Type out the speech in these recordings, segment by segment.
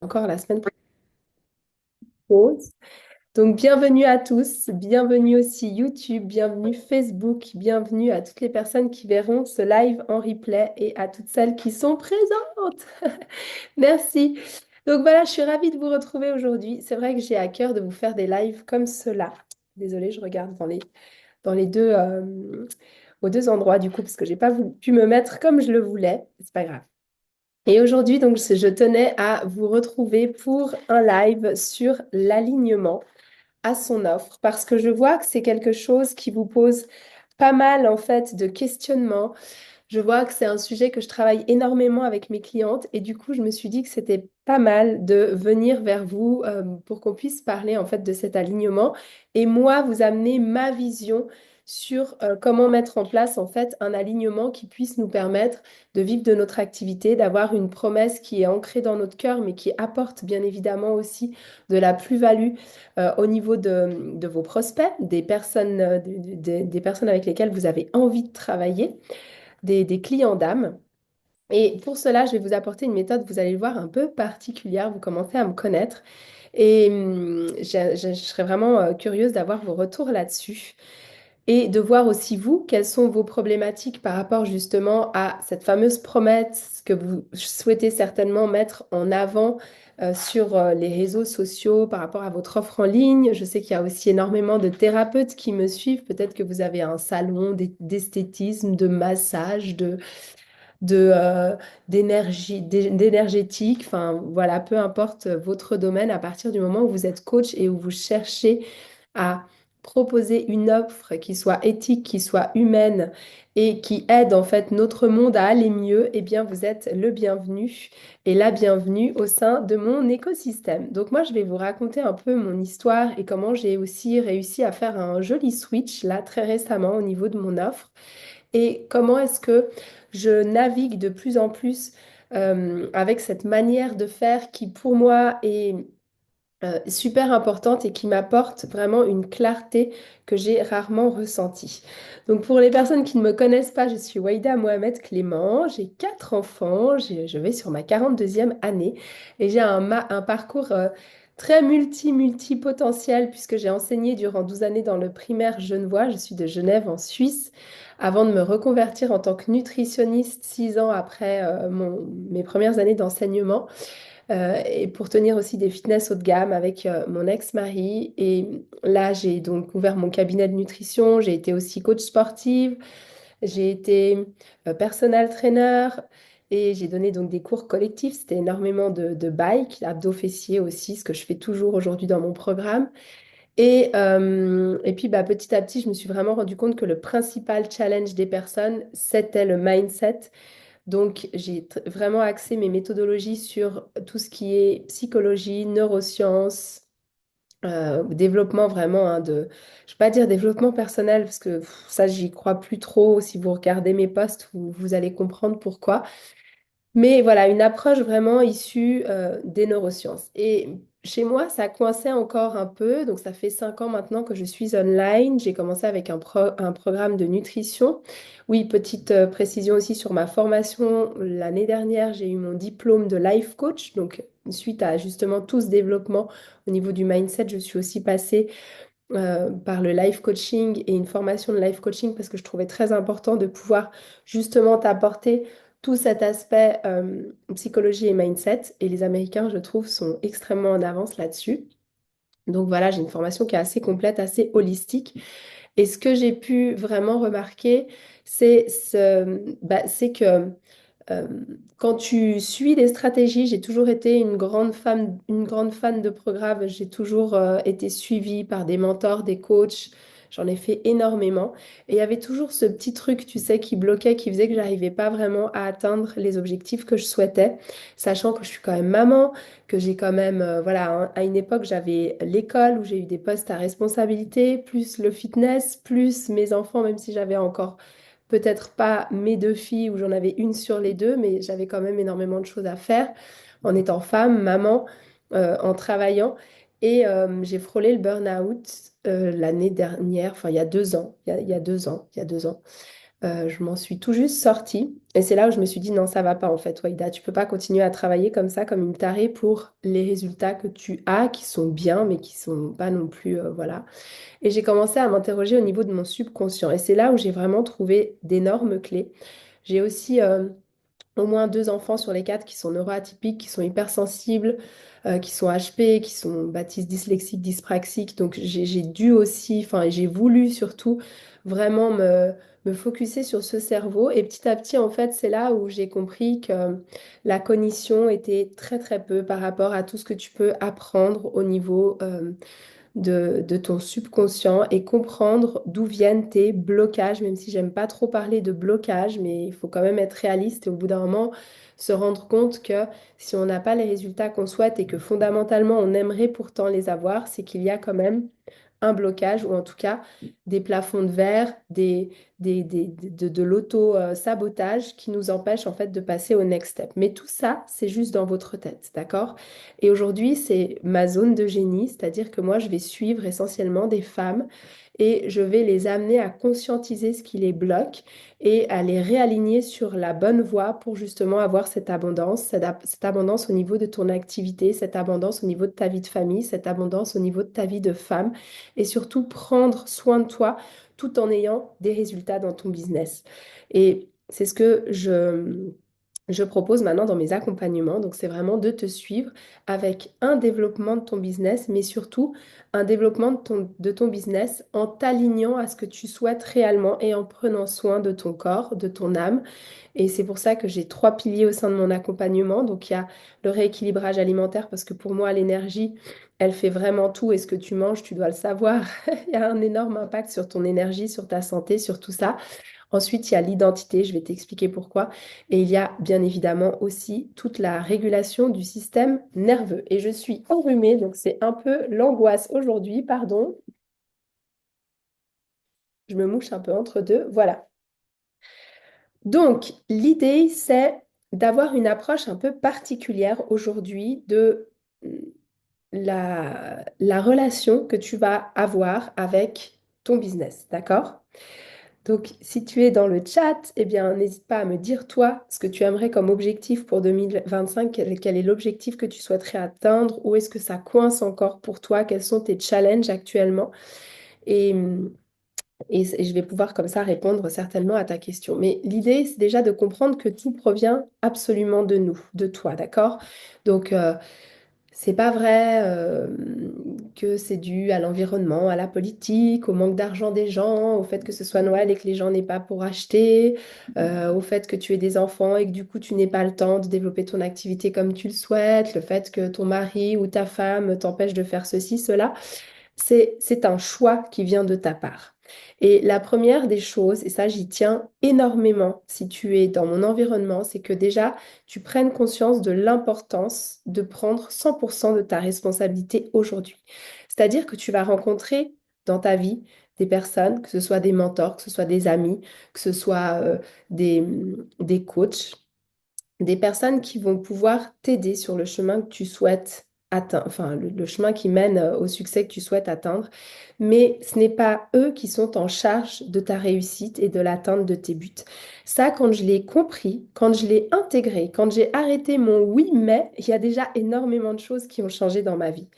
Encore la semaine prochaine. Donc, bienvenue à tous, bienvenue aussi YouTube, bienvenue Facebook, bienvenue à toutes les personnes qui verront ce live en replay et à toutes celles qui sont présentes. Merci. Donc voilà, je suis ravie de vous retrouver aujourd'hui. C'est vrai que j'ai à cœur de vous faire des lives comme cela. Désolée, je regarde dans les deux, aux deux endroits du coup, parce que j'ai pas pu me mettre comme je le voulais. C'est pas grave. Et aujourd'hui, donc, je tenais à vous retrouver pour un live sur l'alignement à son offre parce que je vois que c'est quelque chose qui vous pose pas mal en fait de questionnements. Je vois que c'est un sujet que je travaille énormément avec mes clientes et du coup, je me suis dit que c'était pas mal de venir vers vous pour qu'on puisse parler en fait de cet alignement et moi vous amener ma vision sur comment mettre en place en fait un alignement qui puisse nous permettre de vivre de notre activité, d'avoir une promesse qui est ancrée dans notre cœur mais qui apporte bien évidemment aussi de la plus-value au niveau de vos prospects, des personnes, des personnes avec lesquelles vous avez envie de travailler des clients d'âme. Et pour cela, je vais vous apporter une méthode, vous allez le voir, un peu particulière. Vous commencez à me connaître. Et je serais vraiment curieuse d'avoir vos retours là-dessus et de voir aussi vous, quelles sont vos problématiques par rapport justement à cette fameuse promesse que vous souhaitez certainement mettre en avant sur les réseaux sociaux par rapport à votre offre en ligne. Je sais qu'il y a aussi énormément de thérapeutes qui me suivent. Peut-être que vous avez un salon d'esthétisme, de massage, de d'énergie, d'énergétique, enfin voilà, peu importe votre domaine, à partir du moment où vous êtes coach et où vous cherchez à proposer une offre qui soit éthique, qui soit humaine et qui aide en fait notre monde à aller mieux, eh bien vous êtes le bienvenu et la bienvenue au sein de mon écosystème. Donc moi je vais vous raconter un peu mon histoire et comment j'ai aussi réussi à faire un joli switch là très récemment au niveau de mon offre et comment est-ce que je navigue de plus en plus avec cette manière de faire qui pour moi est super importante et qui m'apporte vraiment une clarté que j'ai rarement ressentie. Donc pour les personnes qui ne me connaissent pas, je suis Waïda Mohamed Clément, j'ai 4 enfants, je vais sur ma 42e année et j'ai un parcours très multipotentiel puisque j'ai enseigné durant 12 années dans le primaire genevois, je suis de Genève en Suisse, avant de me reconvertir en tant que nutritionniste 6 ans après mes premières années d'enseignement et pour tenir aussi des fitness haut de gamme avec mon ex-mari. Et là, j'ai donc ouvert mon cabinet de nutrition. J'ai été aussi coach sportive. J'ai été personal trainer et j'ai donné donc des cours collectifs. C'était énormément de bike, abdos fessiers aussi, ce que je fais toujours aujourd'hui dans mon programme. Et puis bah, petit à petit, je me suis vraiment rendu compte que le principal challenge des personnes, c'était le mindset. Donc, j'ai vraiment axé mes méthodologies sur tout ce qui est psychologie, neurosciences, développement vraiment je vais pas dire développement personnel parce que ça, j'y crois plus trop. Si vous regardez mes posts, vous allez comprendre pourquoi. Mais voilà, une approche vraiment issue des neurosciences. Et chez moi, ça coinçait encore un peu. Donc, ça fait 5 ans maintenant que je suis online. J'ai commencé avec un programme de nutrition. Oui, petite précision aussi sur ma formation. L'année dernière, j'ai eu mon diplôme de life coach. Donc, suite à justement tout ce développement au niveau du mindset, je suis aussi passée par le life coaching et une formation de life coaching parce que je trouvais très important de pouvoir justement t'apporter tout cet aspect psychologie et mindset. Et les Américains, je trouve, sont extrêmement en avance là-dessus. Donc voilà, j'ai une formation qui est assez complète, assez holistique. Et ce que j'ai pu vraiment remarquer, c'est que euh, quand tu suis les stratégies, j'ai toujours été une grande fan de programmes. J'ai toujours été suivie par des mentors, des coachs. J'en ai fait énormément. Et il y avait toujours ce petit truc, tu sais, qui bloquait, qui faisait que j'arrivais pas vraiment à atteindre les objectifs que je souhaitais, sachant que je suis quand même maman, que j'ai quand même, voilà, à une époque, j'avais l'école où j'ai eu des postes à responsabilité, plus le fitness, plus mes enfants, même si j'avais encore peut-être pas mes 2 filles où j'en avais une sur les deux, mais j'avais quand même énormément de choses à faire en étant femme, maman, en travaillant. Et j'ai frôlé le burn-out l'année dernière, enfin il y a 2 ans, il y a 2 ans, il y a 2 ans. Je m'en suis tout juste sortie. Et c'est là où je me suis dit, non, ça va pas en fait, Waïda. Tu peux pas continuer à travailler comme ça, comme une tarée pour les résultats que tu as, qui sont bien, mais qui sont pas non plus, voilà. Et j'ai commencé à m'interroger au niveau de mon subconscient. Et c'est là où j'ai vraiment trouvé d'énormes clés. J'ai aussi au moins deux enfants sur les quatre qui sont neuroatypiques, qui sont hypersensibles, qui sont HP, qui sont baptisés dyslexiques, dyspraxiques. Donc j'ai dû aussi, enfin j'ai voulu surtout vraiment me focuser sur ce cerveau. Et petit à petit, en fait, c'est là où j'ai compris que la cognition était très très peu par rapport à tout ce que tu peux apprendre au niveau de ton subconscient et comprendre d'où viennent tes blocages, même si j'aime pas trop parler de blocage, mais il faut quand même être réaliste et au bout d'un moment se rendre compte que si on n'a pas les résultats qu'on souhaite et que fondamentalement on aimerait pourtant les avoir, c'est qu'il y a quand même un blocage ou en tout cas des plafonds de verre, de l'auto-sabotage qui nous empêchent en fait de passer au next step. Mais tout ça, c'est juste dans votre tête, d'accord? Et aujourd'hui, c'est ma zone de génie, c'est-à-dire que moi, je vais suivre essentiellement des femmes et je vais les amener à conscientiser ce qui les bloque et à les réaligner sur la bonne voie pour justement avoir cette abondance au niveau de ton activité, cette abondance au niveau de ta vie de famille, cette abondance au niveau de ta vie de femme et surtout prendre soin de toi tout en ayant des résultats dans ton business. Et c'est ce que je propose maintenant dans mes accompagnements. Donc, c'est vraiment de te suivre avec un développement de ton business, mais surtout un développement de ton business en t'alignant à ce que tu souhaites réellement et en prenant soin de ton corps, de ton âme. Et c'est pour ça que j'ai trois piliers au sein de mon accompagnement. Donc, il y a le rééquilibrage alimentaire, parce que pour moi, l'énergie, elle fait vraiment tout. Et ce que tu manges, tu dois le savoir. Il y a un énorme impact sur ton énergie, sur ta santé, sur tout ça. Ensuite, il y a l'identité, je vais t'expliquer pourquoi. Et il y a bien évidemment aussi toute la régulation du système nerveux. Et je suis enrhumée, donc c'est un peu l'angoisse aujourd'hui, pardon. Je me mouche un peu entre deux. Voilà. Donc, l'idée, c'est d'avoir une approche un peu particulière aujourd'hui de la relation que tu vas avoir avec ton business, d'accord? Donc, si tu es dans le chat, eh bien, n'hésite pas à me dire, toi, ce que tu aimerais comme objectif pour 2025, quel est l'objectif que tu souhaiterais atteindre, où est-ce que ça coince encore pour toi, quels sont tes challenges actuellement. Et, et je vais pouvoir comme ça répondre certainement à ta question. Mais l'idée, c'est déjà de comprendre que tout provient absolument de nous, de toi, d'accord? Donc, c'est pas vrai que c'est dû à l'environnement, à la politique, au manque d'argent des gens, au fait que ce soit Noël et que les gens n'aient pas pour acheter, au fait que tu aies des enfants et que du coup tu n'aies pas le temps de développer ton activité comme tu le souhaites, le fait que ton mari ou ta femme t'empêche de faire ceci, cela. C'est un choix qui vient de ta part. Et la première des choses, et ça j'y tiens énormément si tu es dans mon environnement, c'est que déjà tu prennes conscience de l'importance de prendre 100% de ta responsabilité aujourd'hui. C'est-à-dire que tu vas rencontrer dans ta vie des personnes, que ce soit des mentors, que ce soit des amis, que ce soit des, des coachs, des personnes qui vont pouvoir t'aider sur le chemin que tu souhaites atteindre, enfin le chemin qui mène au succès que tu souhaites atteindre. Mais ce n'est pas eux qui sont en charge de ta réussite et de l'atteinte de tes buts. Ça, quand je l'ai compris, quand je l'ai intégré, quand j'ai arrêté mon oui, mais, il y a déjà énormément de choses qui ont changé dans ma vie.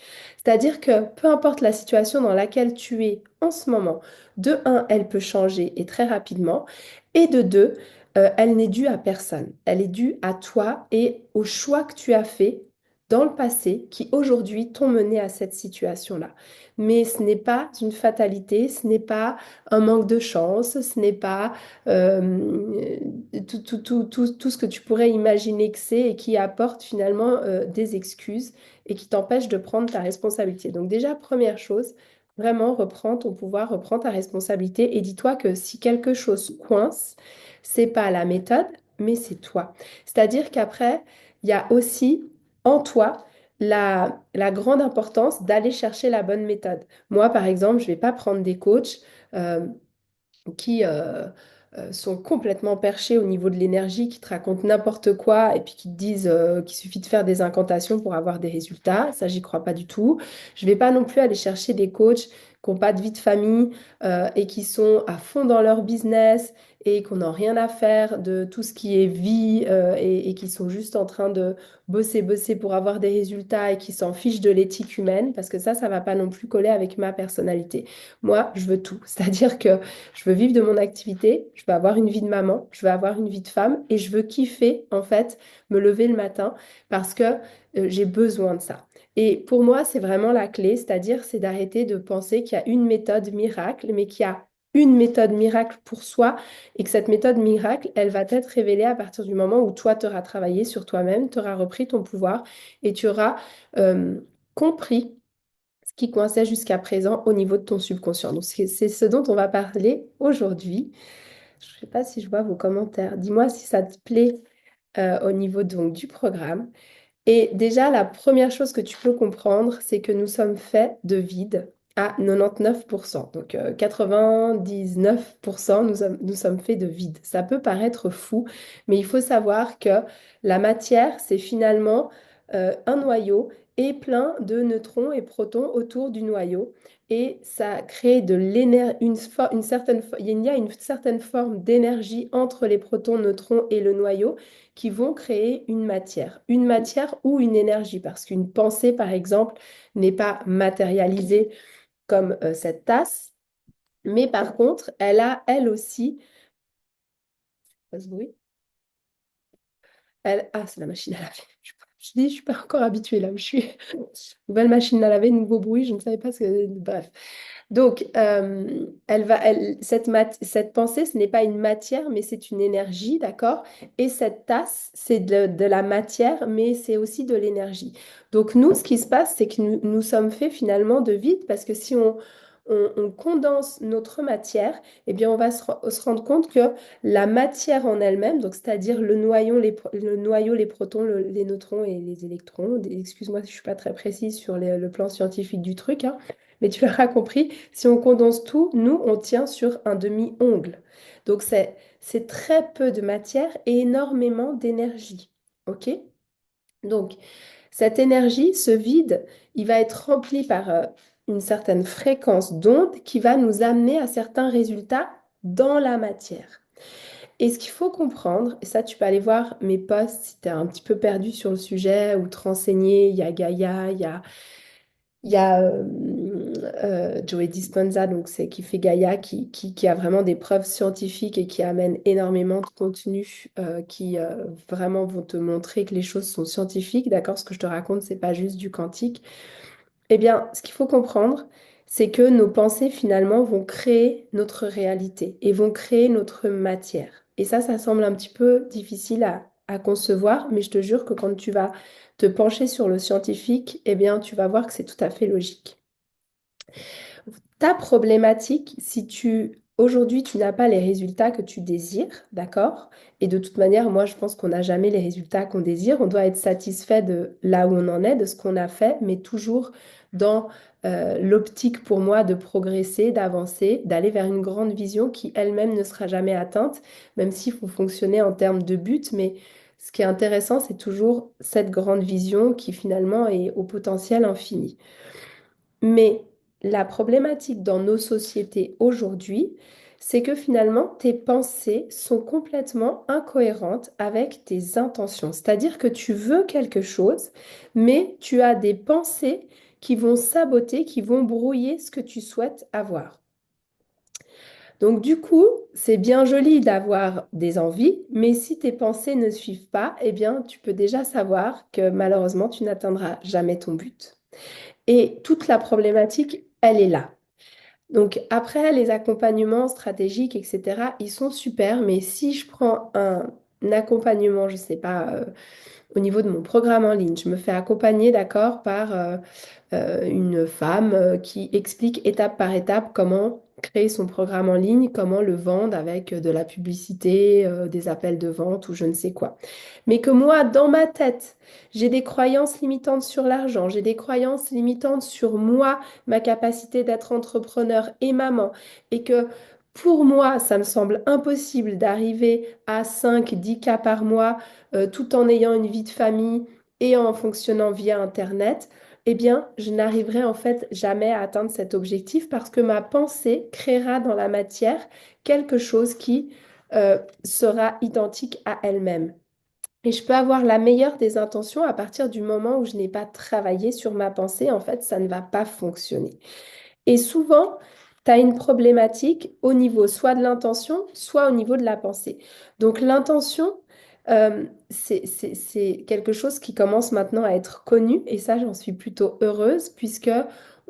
C'est-à-dire que peu importe la situation dans laquelle tu es en ce moment, de un, elle peut changer et très rapidement, et de deux, elle n'est due à personne. Elle est due à toi et aux choix que tu as faits dans le passé qui aujourd'hui t'ont mené à cette situation-là. Mais ce n'est pas une fatalité, ce n'est pas un manque de chance, ce n'est pas tout ce que tu pourrais imaginer que c'est et qui apporte finalement des excuses et qui t'empêche de prendre ta responsabilité. Donc déjà, première chose, vraiment reprends ton pouvoir, reprends ta responsabilité et dis-toi que si quelque chose coince, c'est pas la méthode, mais c'est toi. C'est-à-dire qu'après, il y a aussi en toi la grande importance d'aller chercher la bonne méthode. Moi, par exemple, je vais pas prendre des coachs euh, qui sont complètement perchés au niveau de l'énergie, qui te racontent n'importe quoi et puis qui te disent qu'il suffit de faire des incantations pour avoir des résultats. Ça, j'y crois pas du tout. Je vais pas non plus aller chercher des coachs qui n'ont pas de vie de famille et qui sont à fond dans leur business et qu'on n'a rien à faire de tout ce qui est vie et qui sont juste en train de bosser, bosser pour avoir des résultats et qui s'en fichent de l'éthique humaine, parce que ça va pas non plus coller avec ma personnalité. Moi, je veux tout. C'est-à-dire que je veux vivre de mon activité, je veux avoir une vie de maman, je veux avoir une vie de femme et je veux kiffer, en fait, me lever le matin parce que j'ai besoin de ça. Et pour moi, c'est vraiment la clé, c'est-à-dire c'est d'arrêter de penser qu'il y a une méthode miracle, mais qu'il y a une méthode miracle pour soi et que cette méthode miracle, elle va t'être révélée à partir du moment où toi, tu auras travaillé sur toi-même, tu auras repris ton pouvoir et tu auras compris ce qui coinçait jusqu'à présent au niveau de ton subconscient. Donc, c'est ce dont on va parler aujourd'hui. Je ne sais pas si je vois vos commentaires. Dis-moi si ça te plaît au niveau donc, du programme. Et déjà, la première chose que tu peux comprendre, c'est que nous sommes faits de vide à 99%. Donc 99%, nous sommes faits de vide. Ça peut paraître fou, mais il faut savoir que la matière, c'est finalement un noyau et plein de neutrons et protons autour du noyau. Et ça crée de l'énergie, une certaine, il y a une certaine forme d'énergie entre les protons, neutrons et le noyau qui vont créer une matière ou une énergie, parce qu'une pensée, par exemple, n'est pas matérialisée comme cette tasse, mais par contre, elle a, elle aussi, pas ce bruit, ah, c'est la machine à laver. Je dis, je suis pas encore habituée là où je suis. Nouvelle machine à laver, nouveau bruit, je ne savais pas ce que... Bref. Donc, cette pensée, ce n'est pas une matière, mais c'est une énergie, d'accord? Et cette tasse, c'est de la matière, mais c'est aussi de l'énergie. Donc, nous, ce qui se passe, c'est que nous sommes faits finalement de vide, parce que si on condense notre matière, eh bien, on va se rendre compte que la matière en elle-même, donc c'est-à-dire le noyau, les protons, les neutrons et les électrons, excuse-moi si je ne suis pas très précise sur le plan scientifique du truc, hein, mais tu l'auras compris, si on condense tout, nous, on tient sur un demi-ongle. Donc, c'est très peu de matière et énormément d'énergie. OK? Donc, cette énergie, ce vide, il va être rempli par une certaine fréquence d'onde qui va nous amener à certains résultats dans la matière. Et ce qu'il faut comprendre, et ça tu peux aller voir mes posts si tu es un petit peu perdu sur le sujet ou te renseigner, il y a Gaïa, il y a Joey Dispenza, donc c'est qui fait Gaïa, qui a vraiment des preuves scientifiques et qui amène énormément de contenu qui vraiment vont te montrer que les choses sont scientifiques, d'accord? Ce que je te raconte, c'est pas juste du quantique. Eh bien, ce qu'il faut comprendre, c'est que nos pensées finalement vont créer notre réalité et vont créer notre matière. Et ça semble un petit peu difficile à concevoir, mais je te jure que quand tu vas te pencher sur le scientifique, eh bien, tu vas voir que c'est tout à fait logique. Ta problématique, si tu aujourd'hui tu n'as pas les résultats que tu désires, d'accord? Et de toute manière, moi je pense qu'on n'a jamais les résultats qu'on désire. On doit être satisfait de là où on en est, de ce qu'on a fait, mais toujours dans l'optique pour moi de progresser, d'avancer, d'aller vers une grande vision qui elle-même ne sera jamais atteinte, même s'il faut fonctionner en termes de but. Mais ce qui est intéressant, c'est toujours cette grande vision qui finalement est au potentiel infini. Mais la problématique dans nos sociétés aujourd'hui, c'est que finalement, tes pensées sont complètement incohérentes avec tes intentions. C'est-à-dire que tu veux quelque chose, mais tu as des pensées qui vont saboter, qui vont brouiller ce que tu souhaites avoir. Donc du coup, c'est bien joli d'avoir des envies, mais si tes pensées ne suivent pas, eh bien, tu peux déjà savoir que malheureusement, tu n'atteindras jamais ton but. Et toute la problématique, elle est là. Donc après, les accompagnements stratégiques, etc., ils sont super, mais si je prends un accompagnement, je ne sais pas, au niveau de mon programme en ligne, je me fais accompagner, d'accord, par une femme qui explique étape par étape comment créer son programme en ligne, comment le vendre avec de la publicité, des appels de vente ou je ne sais quoi. Mais que moi, dans ma tête, j'ai des croyances limitantes sur l'argent, j'ai des croyances limitantes sur moi, ma capacité d'être entrepreneur et maman, et que pour moi, ça me semble impossible d'arriver à 5, 10 cas par mois tout en ayant une vie de famille et en fonctionnant via Internet eh bien, je n'arriverai en fait jamais à atteindre cet objectif parce que ma pensée créera dans la matière quelque chose qui sera identique à elle-même. Et je peux avoir la meilleure des intentions à partir du moment où je n'ai pas travaillé sur ma pensée, en fait, ça ne va pas fonctionner. Et souvent, tu as une problématique au niveau soit de l'intention, soit au niveau de la pensée. Donc l'intention, c'est quelque chose qui commence maintenant à être connu, et ça, j'en suis plutôt heureuse, puisque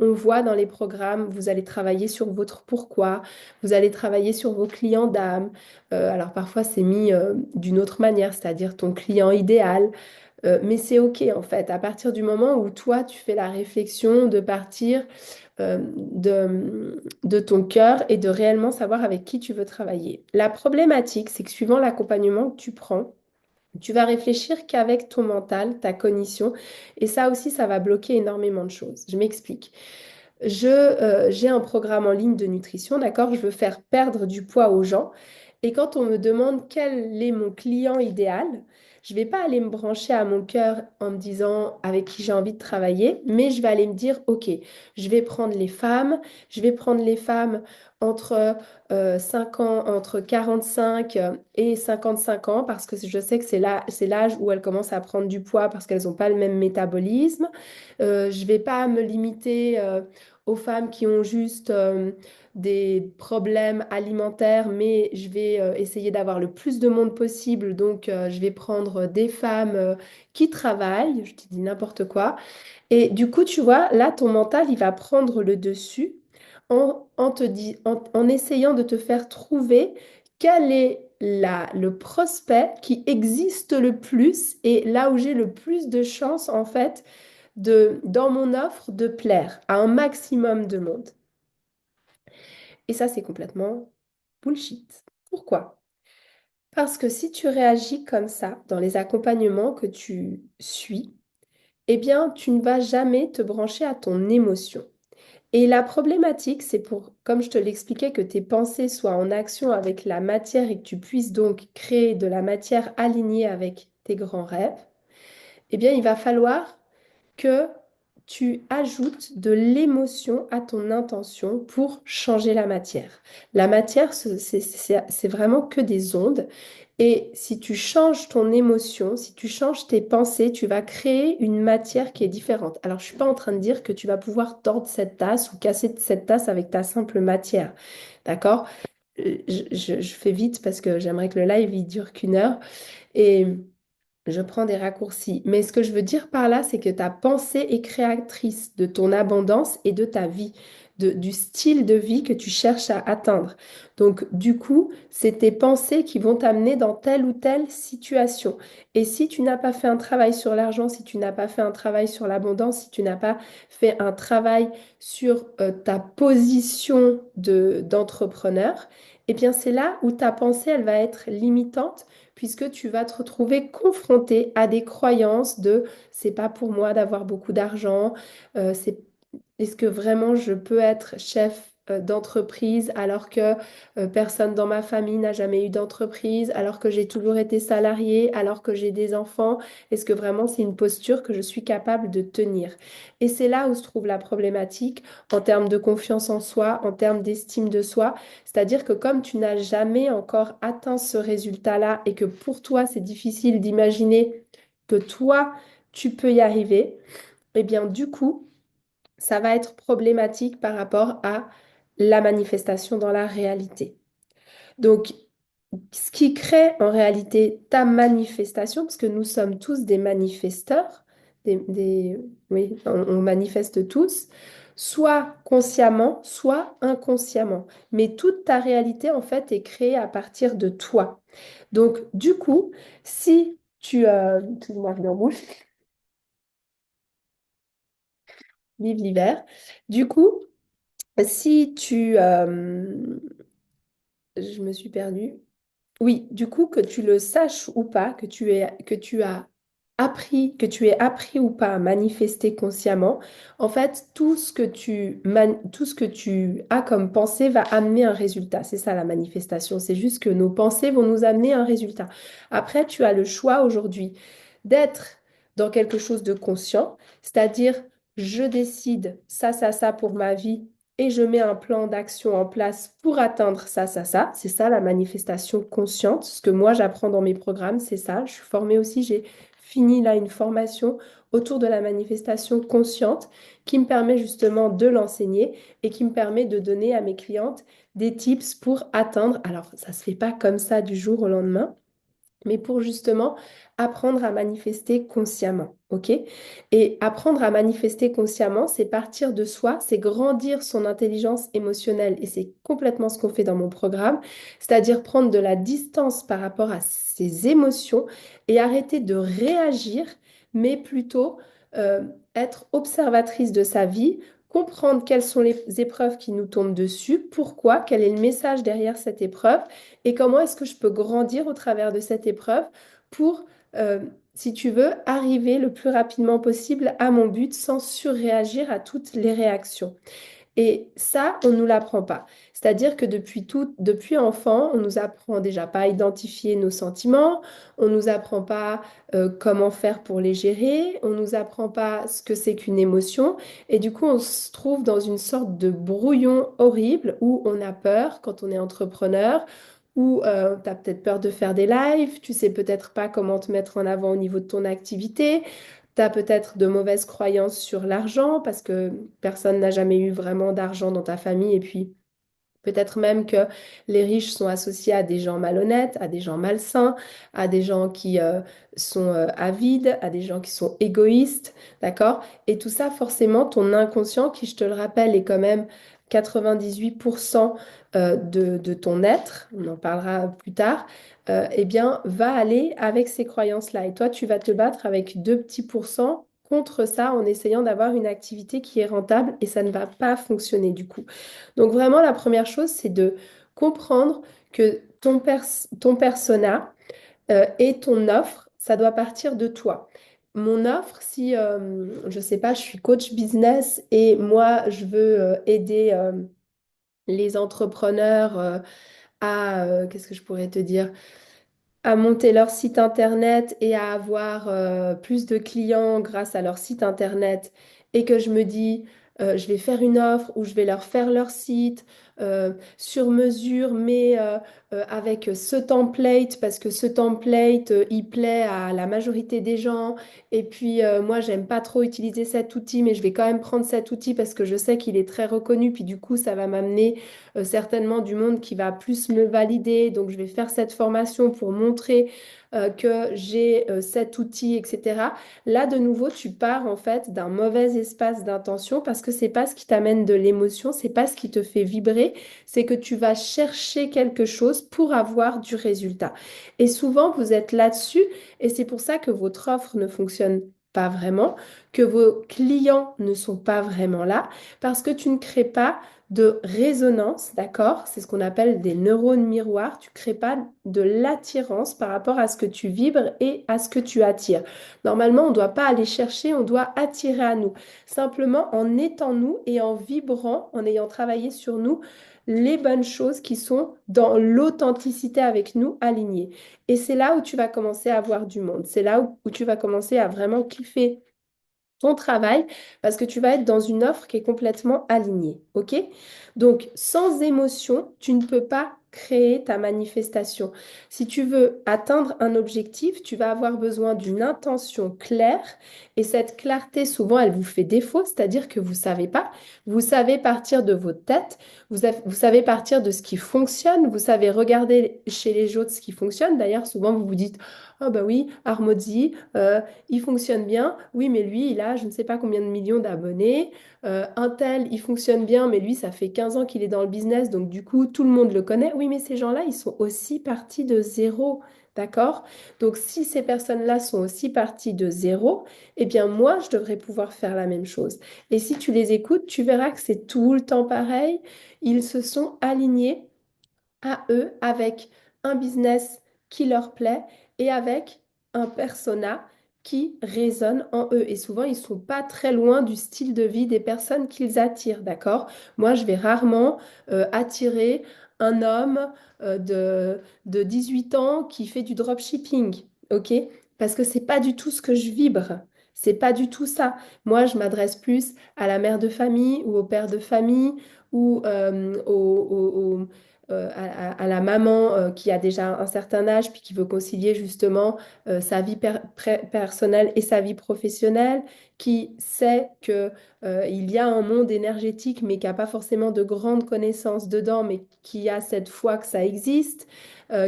on voit dans les programmes, vous allez travailler sur votre pourquoi, vous allez travailler sur vos clients d'âme. Alors parfois, c'est mis d'une autre manière, c'est-à-dire ton client idéal. Mais c'est OK en fait, à partir du moment où toi, tu fais la réflexion de partir de ton cœur et de réellement savoir avec qui tu veux travailler. La problématique, c'est que suivant l'accompagnement que tu prends, tu vas réfléchir qu'avec ton mental, ta cognition, et ça aussi, ça va bloquer énormément de choses. Je m'explique. J'ai un programme en ligne de nutrition, d'accord? Je veux faire perdre du poids aux gens. Et quand on me demande quel est mon client idéal, je vais pas aller me brancher à mon cœur en me disant avec qui j'ai envie de travailler, mais je vais aller me dire, OK, je vais prendre les femmes, je vais prendre les femmes entre 5 ans, entre 45 et 55 ans, parce que je sais que c'est l'âge où elles commencent à prendre du poids parce qu'elles n'ont pas le même métabolisme. Je vais pas me limiter aux femmes qui ont juste des problèmes alimentaires, mais je vais essayer d'avoir le plus de monde possible. Donc, je vais prendre des femmes qui travaillent, je te dis n'importe quoi. Et du coup, tu vois, là, ton mental, il va prendre le dessus en essayant de te faire trouver quel est le prospect qui existe le plus et là où j'ai le plus de chances, en fait, dans mon offre, de plaire à un maximum de monde. Et ça, c'est complètement bullshit. Pourquoi? Parce que si tu réagis comme ça dans les accompagnements que tu suis, eh bien, tu ne vas jamais te brancher à ton émotion. Et la problématique, c'est pour, comme je te l'expliquais, que tes pensées soient en action avec la matière et que tu puisses donc créer de la matière alignée avec tes grands rêves, eh bien, il va falloir que tu ajoutes de l'émotion à ton intention pour changer la matière. La matière, c'est vraiment que des ondes. Et si tu changes ton émotion, si tu changes tes pensées, tu vas créer une matière qui est différente. Alors, je ne suis pas en train de dire que tu vas pouvoir tordre cette tasse ou casser cette tasse avec ta simple matière. D'accord? Je fais vite parce que j'aimerais que le live il dure qu'une heure. Et je prends des raccourcis. Mais ce que je veux dire par là, c'est que ta pensée est créatrice de ton abondance et de ta vie, du style de vie que tu cherches à atteindre. Donc, du coup, c'est tes pensées qui vont t'amener dans telle ou telle situation. Et si tu n'as pas fait un travail sur l'argent, si tu n'as pas fait un travail sur l'abondance, si tu n'as pas fait un travail sur ta position d'entrepreneur, eh bien, c'est là où ta pensée, elle va être limitante puisque tu vas te retrouver confronté à des croyances de c'est pas pour moi d'avoir beaucoup d'argent, c'est est-ce que vraiment je peux être chef d'entreprise alors que personne dans ma famille n'a jamais eu d'entreprise, alors que j'ai toujours été salarié, alors que j'ai des enfants? Est-ce que vraiment c'est une posture que je suis capable de tenir? Et c'est là où se trouve la problématique en termes de confiance en soi, en termes d'estime de soi. C'est-à-dire que comme tu n'as jamais encore atteint ce résultat-là et que pour toi c'est difficile d'imaginer que toi tu peux y arriver, eh bien du coup, ça va être problématique par rapport à la manifestation dans la réalité. Donc, ce qui crée en réalité ta manifestation, parce que nous sommes tous des manifesteurs, oui, on manifeste tous, soit consciemment, soit inconsciemment. Mais toute ta réalité, en fait, est créée à partir de toi. Donc, du coup, si tu... excuse-moi, je me rebouche. Vive l'hiver. Du coup, si tu... je me suis perdue. Oui, du coup, que tu le saches ou pas, que tu as appris, que tu aies appris ou pas à manifester consciemment, en fait, tout ce que tu as comme pensée va amener un résultat. C'est ça la manifestation. C'est juste que nos pensées vont nous amener un résultat. Après, tu as le choix aujourd'hui d'être dans quelque chose de conscient, c'est-à-dire je décide ça, ça, ça pour ma vie et je mets un plan d'action en place pour atteindre ça, ça, ça. C'est ça la manifestation consciente. Ce que moi j'apprends dans mes programmes, c'est ça. Je suis formée aussi, j'ai fini là une formation autour de la manifestation consciente qui me permet justement de l'enseigner et qui me permet de donner à mes clientes des tips pour atteindre. Alors, ça se fait pas comme ça du jour au lendemain, mais pour justement apprendre à manifester consciemment, ok? Et apprendre à manifester consciemment, c'est partir de soi, c'est grandir son intelligence émotionnelle, et c'est complètement ce qu'on fait dans mon programme, c'est-à-dire prendre de la distance par rapport à ses émotions et arrêter de réagir, mais plutôt être observatrice de sa vie, comprendre quelles sont les épreuves qui nous tombent dessus, pourquoi, quel est le message derrière cette épreuve et comment est-ce que je peux grandir au travers de cette épreuve pour, si tu veux, arriver le plus rapidement possible à mon but sans surréagir à toutes les réactions. Et ça, on ne nous l'apprend pas. C'est-à-dire que depuis enfant, on nous apprend déjà pas à identifier nos sentiments, on nous apprend pas comment faire pour les gérer, on nous apprend pas ce que c'est qu'une émotion. Et du coup, on se trouve dans une sorte de brouillon horrible où on a peur quand on est entrepreneur, où tu as peut-être peur de faire des lives, tu sais peut-être pas comment te mettre en avant au niveau de ton activité. Tu as peut-être de mauvaises croyances sur l'argent parce que personne n'a jamais eu vraiment d'argent dans ta famille et puis peut-être même que les riches sont associés à des gens malhonnêtes, à des gens malsains, à des gens qui sont avides, à des gens qui sont égoïstes, d'accord? Et tout ça, forcément, ton inconscient, qui, je te le rappelle, est quand même 98% de ton être, on en parlera plus tard, eh bien, va aller avec ces croyances-là. Et toi, tu vas te battre avec 2 petits pourcents contre ça en essayant d'avoir une activité qui est rentable et ça ne va pas fonctionner du coup. Donc vraiment, la première chose, c'est de comprendre que ton persona et ton offre, ça doit partir de toi. Mon offre, si, je ne sais pas, je suis coach business et moi, je veux aider les entrepreneurs à, qu'est-ce que je pourrais te dire? À monter leur site internet et à avoir plus de clients grâce à leur site internet et que je me dis je vais faire une offre ou je vais leur faire leur site sur mesure mais avec ce template parce que ce template il plaît à la majorité des gens et puis moi j'aime pas trop utiliser cet outil mais je vais quand même prendre cet outil parce que je sais qu'il est très reconnu puis du coup ça va m'amener certainement du monde qui va plus me valider. Donc, je vais faire cette formation pour montrer que j'ai cet outil, etc. Là, de nouveau, tu pars en fait d'un mauvais espace d'intention parce que c'est pas ce qui t'amène de l'émotion, c'est pas ce qui te fait vibrer, c'est que tu vas chercher quelque chose pour avoir du résultat. Et souvent, vous êtes là-dessus et c'est pour ça que votre offre ne fonctionne pas vraiment, que vos clients ne sont pas vraiment là, parce que tu ne crées pas de résonance, d'accord? C'est ce qu'on appelle des neurones miroirs. Tu crées pas de l'attirance par rapport à ce que tu vibres et à ce que tu attires. Normalement, on ne doit pas aller chercher, on doit attirer à nous. Simplement en étant nous et en vibrant, en ayant travaillé sur nous, les bonnes choses qui sont dans l'authenticité avec nous alignées. Et c'est là où tu vas commencer à avoir du monde. C'est là où tu vas commencer à vraiment kiffer ton travail parce que tu vas être dans une offre qui est complètement alignée. OK? Donc, sans émotion, tu ne peux pas créer ta manifestation. Si tu veux atteindre un objectif, tu vas avoir besoin d'une intention claire et cette clarté, souvent, elle vous fait défaut, c'est-à-dire que vous ne savez pas. Vous savez partir de votre tête, vous savez partir de ce qui fonctionne, vous savez regarder chez les autres ce qui fonctionne. D'ailleurs, souvent, vous vous dites, oh bah oui, Armodzi, il fonctionne bien. Oui, mais lui, il a je ne sais pas combien de millions d'abonnés. Un tel, il fonctionne bien, mais lui, ça fait 15 ans qu'il est dans le business, donc du coup, tout le monde le connaît. Oui, mais ces gens-là, ils sont aussi partis de zéro. D'accord? Donc, si ces personnes-là sont aussi parties de zéro, eh bien, moi, je devrais pouvoir faire la même chose. Et si tu les écoutes, tu verras que c'est tout le temps pareil. Ils se sont alignés à eux avec un business qui leur plaît et avec un persona qui résonne en eux. Et souvent, ils ne sont pas très loin du style de vie des personnes qu'ils attirent, d'accord? Moi, je vais rarement attirer un homme de 18 ans qui fait du dropshipping, ok? Parce que c'est pas du tout ce que je vibre. C'est pas du tout ça. Moi, je m'adresse plus à la mère de famille ou au père de famille ou à la maman qui a déjà un certain âge puis qui veut concilier justement sa vie personnelle et sa vie professionnelle, qui sait que il y a un monde énergétique mais qui n'a pas forcément de grandes connaissances dedans, mais qui a cette foi que ça existe,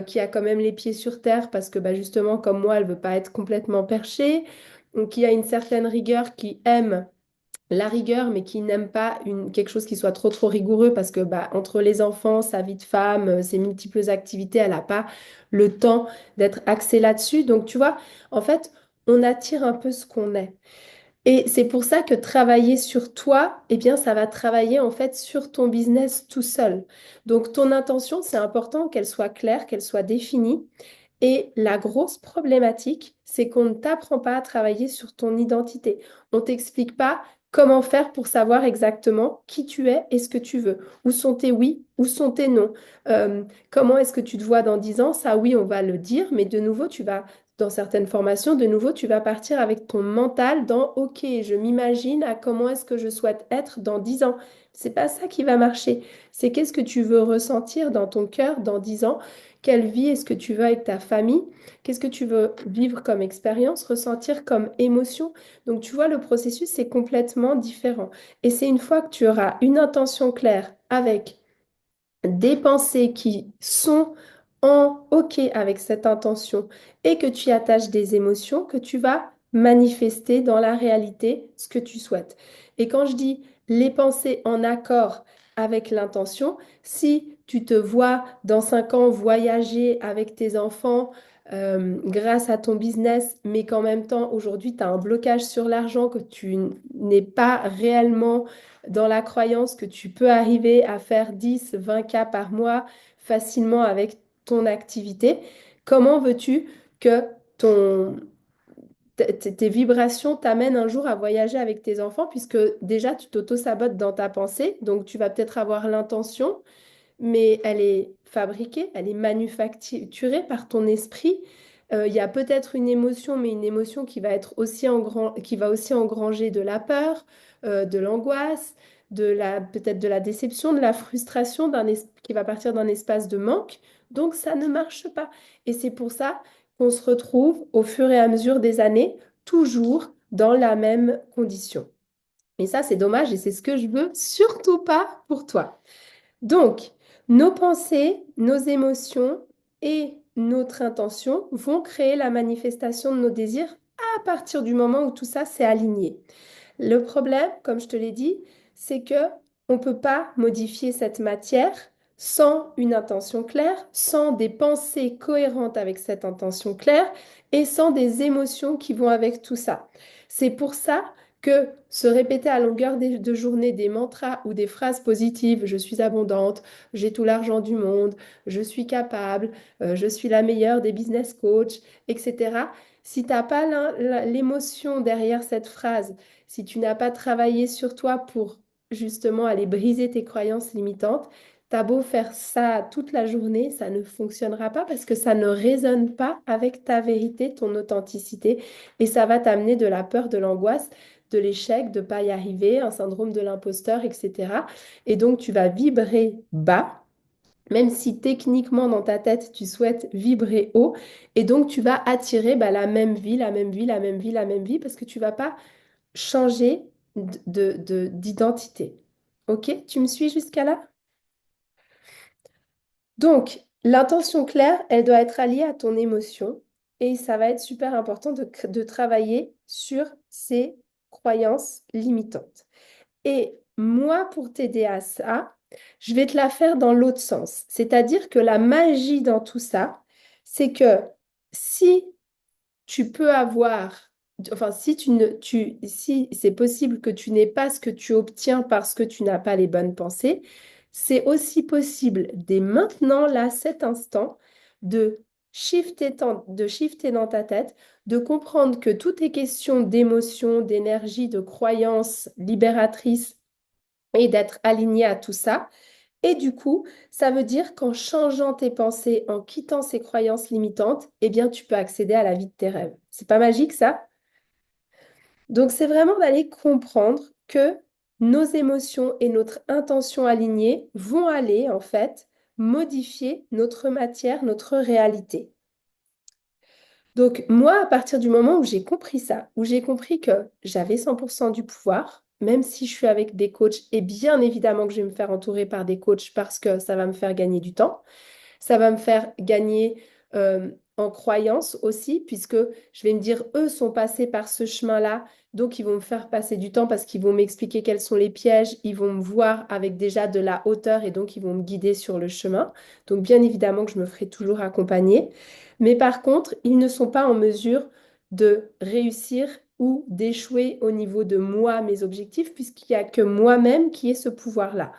qui a quand même les pieds sur terre parce que bah, justement comme moi, elle veut pas être complètement perchée, donc qui a une certaine rigueur, qui aime la rigueur, mais qui n'aime pas quelque chose qui soit trop rigoureux parce que bah, entre les enfants, sa vie de femme, ses multiples activités, elle n'a pas le temps d'être axée là-dessus. Donc tu vois, en fait, on attire un peu ce qu'on est. Et c'est pour ça que travailler sur toi, eh bien, ça va travailler en fait sur ton business tout seul. Donc ton intention, c'est important qu'elle soit claire, qu'elle soit définie. Et la grosse problématique, c'est qu'on ne t'apprend pas à travailler sur ton identité. On t'explique pas comment faire pour savoir exactement qui tu es et ce que tu veux. Où sont tes oui, où sont tes non. Comment est-ce que tu te vois dans 10 ans? Ça, oui, on va le dire, mais de nouveau, tu vas, dans certaines formations, de nouveau, tu vas partir avec ton mental dans, OK, je m'imagine à comment est-ce que je souhaite être dans 10 ans. C'est pas ça qui va marcher. C'est qu'est-ce que tu veux ressentir dans ton cœur dans 10 ans. Quelle vie est-ce que tu veux avec ta famille? Qu'est-ce que tu veux vivre comme expérience, ressentir comme émotion? Donc, tu vois, le processus, c'est complètement différent. Et c'est une fois que tu auras une intention claire avec des pensées qui sont en OK avec cette intention et que tu y attaches des émotions, que tu vas manifester dans la réalité ce que tu souhaites. Et quand je dis les pensées en accord avec l'intention, si tu te vois dans 5 ans voyager avec tes enfants grâce à ton business, mais qu'en même temps, aujourd'hui, tu as un blocage sur l'argent, que tu n'es pas réellement dans la croyance que tu peux arriver à faire 10, 20 cas par mois facilement avec ton activité, comment veux-tu que ton, tes vibrations t'amènent un jour à voyager avec tes enfants, puisque déjà tu t'auto-sabotes dans ta pensée, donc tu vas peut-être avoir l'intention, mais elle est fabriquée, elle est manufacturée par ton esprit. Il y a peut-être une émotion, mais une émotion qui va être aussi qui va aussi engranger de la peur, de l'angoisse, peut-être de la déception, de la frustration, qui va partir d'un espace de manque. Donc ça ne marche pas. Et c'est pour ça qu'on se retrouve au fur et à mesure des années, toujours dans la même condition. Et ça, c'est dommage et c'est ce que je veux surtout pas pour toi. Donc, nos pensées, nos émotions et notre intention vont créer la manifestation de nos désirs à partir du moment où tout ça s'est aligné. Le problème, comme je te l'ai dit, c'est que on ne peut pas modifier cette matière sans une intention claire, sans des pensées cohérentes avec cette intention claire et sans des émotions qui vont avec tout ça. C'est pour ça que se répéter à longueur de journée des mantras ou des phrases positives, je suis abondante, j'ai tout l'argent du monde, je suis capable, je suis la meilleure des business coachs, etc. Si tu n'as pas l'émotion derrière cette phrase, si tu n'as pas travaillé sur toi pour justement aller briser tes croyances limitantes, t'as beau faire ça toute la journée, ça ne fonctionnera pas parce que ça ne résonne pas avec ta vérité, ton authenticité, et ça va t'amener de la peur, de l'angoisse, de l'échec, de ne pas y arriver, un syndrome de l'imposteur, etc. Et donc tu vas vibrer bas, même si techniquement dans ta tête tu souhaites vibrer haut, et donc tu vas attirer bah, la même vie, la même vie, la même vie, la même vie, parce que tu vas pas changer d'identité. Ok, tu me suis jusqu'à là? Donc, l'intention claire, elle doit être alliée à ton émotion et ça va être super important de travailler sur ces croyances limitantes. Et moi, pour t'aider à ça, je vais te la faire dans l'autre sens. C'est-à-dire que la magie dans tout ça, c'est que si tu peux avoir, enfin, si si c'est possible que tu n'aies pas ce que tu obtiens parce que tu n'as pas les bonnes pensées, c'est aussi possible dès maintenant, là, cet instant, de de shifter dans ta tête, de comprendre que tout est question d'émotion, d'énergie, de croyances libératrices et d'être aligné à tout ça. Et du coup, ça veut dire qu'en changeant tes pensées, en quittant ces croyances limitantes, eh bien, tu peux accéder à la vie de tes rêves. C'est pas magique, ça? Donc, c'est vraiment d'aller comprendre que nos émotions et notre intention alignée vont aller, en fait, modifier notre matière, notre réalité. Donc, moi, à partir du moment où j'ai compris ça, où j'ai compris que j'avais 100% du pouvoir, même si je suis avec des coachs, et bien évidemment que je vais me faire entourer par des coachs parce que ça va me faire gagner du temps, ça va me faire gagner en croyance aussi, puisque je vais me dire, eux sont passés par ce chemin-là, donc ils vont me faire passer du temps parce qu'ils vont m'expliquer quels sont les pièges, ils vont me voir avec déjà de la hauteur et donc ils vont me guider sur le chemin. Donc bien évidemment que je me ferai toujours accompagner. Mais par contre, ils ne sont pas en mesure de réussir ou d'échouer au niveau de moi, mes objectifs, puisqu'il n'y a que moi-même qui ai ce pouvoir-là.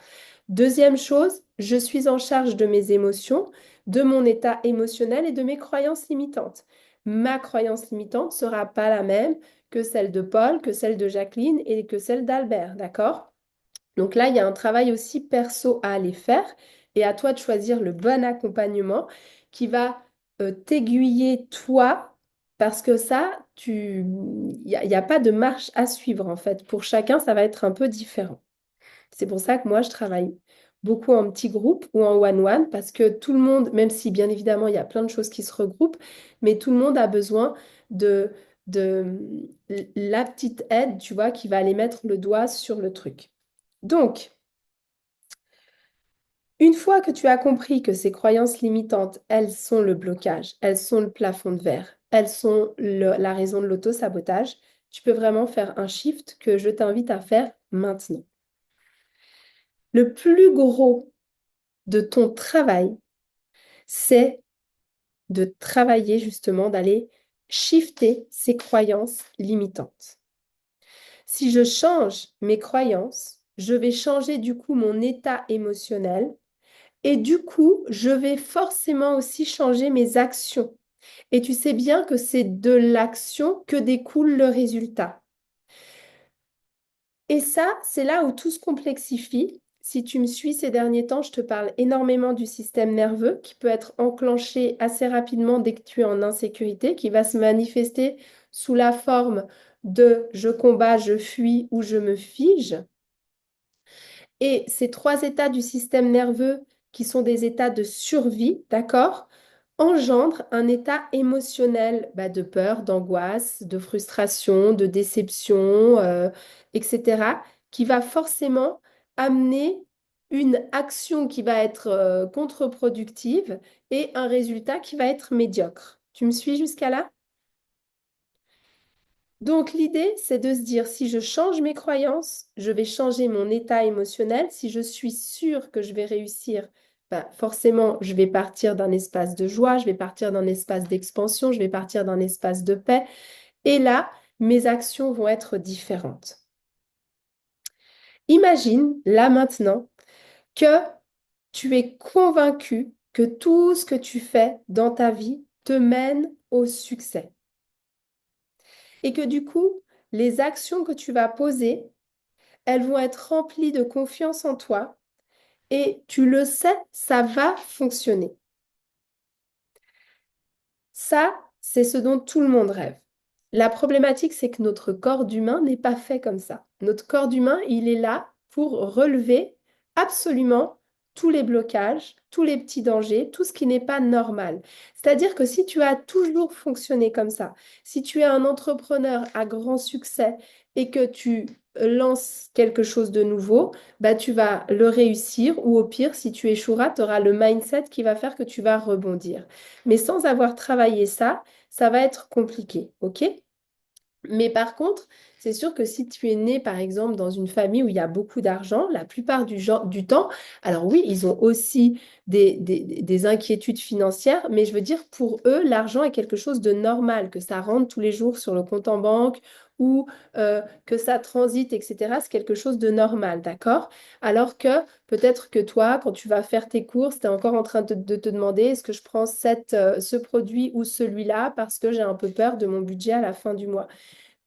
Deuxième chose, je suis en charge de mes émotions, de mon état émotionnel et de mes croyances limitantes. Ma croyance limitante ne sera pas la même que celle de Paul, que celle de Jacqueline et que celle d'Albert, d'accord? Donc là, il y a un travail aussi perso à aller faire et à toi de choisir le bon accompagnement qui va t'aiguiller toi parce que ça, il y a pas de marche à suivre en fait. Pour chacun, ça va être un peu différent. C'est pour ça que moi, je travaille beaucoup en petits groupes ou en one-one parce que tout le monde, même si bien évidemment, il y a plein de choses qui se regroupent, mais tout le monde a besoin de la petite aide, tu vois, qui va aller mettre le doigt sur le truc. Donc, une fois que tu as compris que ces croyances limitantes, elles sont le blocage, elles sont le plafond de verre, elles sont la raison de l'auto-sabotage, tu peux vraiment faire un shift que je t'invite à faire maintenant. Le plus gros de ton travail, c'est de travailler justement, d'aller shifter ces croyances limitantes. Si je change mes croyances, je vais changer du coup mon état émotionnel et du coup, je vais forcément aussi changer mes actions. Et tu sais bien que c'est de l'action que découle le résultat. Et ça, c'est là où tout se complexifie. Si tu me suis ces derniers temps, je te parle énormément du système nerveux qui peut être enclenché assez rapidement dès que tu es en insécurité, qui va se manifester sous la forme de je combats, je fuis ou je me fige. Et ces trois états du système nerveux, qui sont des états de survie, d'accord, engendrent un état émotionnel de peur, d'angoisse, de frustration, de déception, etc., qui va forcément amener une action qui va être contre-productive et un résultat qui va être médiocre. Tu me suis jusqu'à là? Donc l'idée, c'est de se dire, si je change mes croyances, je vais changer mon état émotionnel. Si je suis sûre que je vais réussir, forcément, je vais partir d'un espace de joie, je vais partir d'un espace d'expansion, je vais partir d'un espace de paix. Et là, mes actions vont être différentes. Imagine, là maintenant, que tu es convaincu que tout ce que tu fais dans ta vie te mène au succès. Et que du coup, les actions que tu vas poser, elles vont être remplies de confiance en toi et tu le sais, ça va fonctionner. Ça, c'est ce dont tout le monde rêve. La problématique, c'est que notre corps d'humain n'est pas fait comme ça. Notre corps d'humain, il est là pour relever absolument tous les blocages, tous les petits dangers, tout ce qui n'est pas normal. C'est-à-dire que si tu as toujours fonctionné comme ça, si tu es un entrepreneur à grand succès et que tu lances quelque chose de nouveau, tu vas le réussir ou au pire, si tu échoueras, tu auras le mindset qui va faire que tu vas rebondir. Mais sans avoir travaillé ça, ça va être compliqué, ok? Mais par contre, c'est sûr que si tu es né, par exemple, dans une famille où il y a beaucoup d'argent, la plupart du temps, alors oui, ils ont aussi des inquiétudes financières, mais je veux dire, pour eux, l'argent est quelque chose de normal, que ça rentre tous les jours sur le compte en banque ou que ça transite, etc. C'est quelque chose de normal, d'accord? Alors que peut-être que toi, quand tu vas faire tes courses, tu es encore en train de te demander, est-ce que je prends ce produit ou celui-là parce que j'ai un peu peur de mon budget à la fin du mois?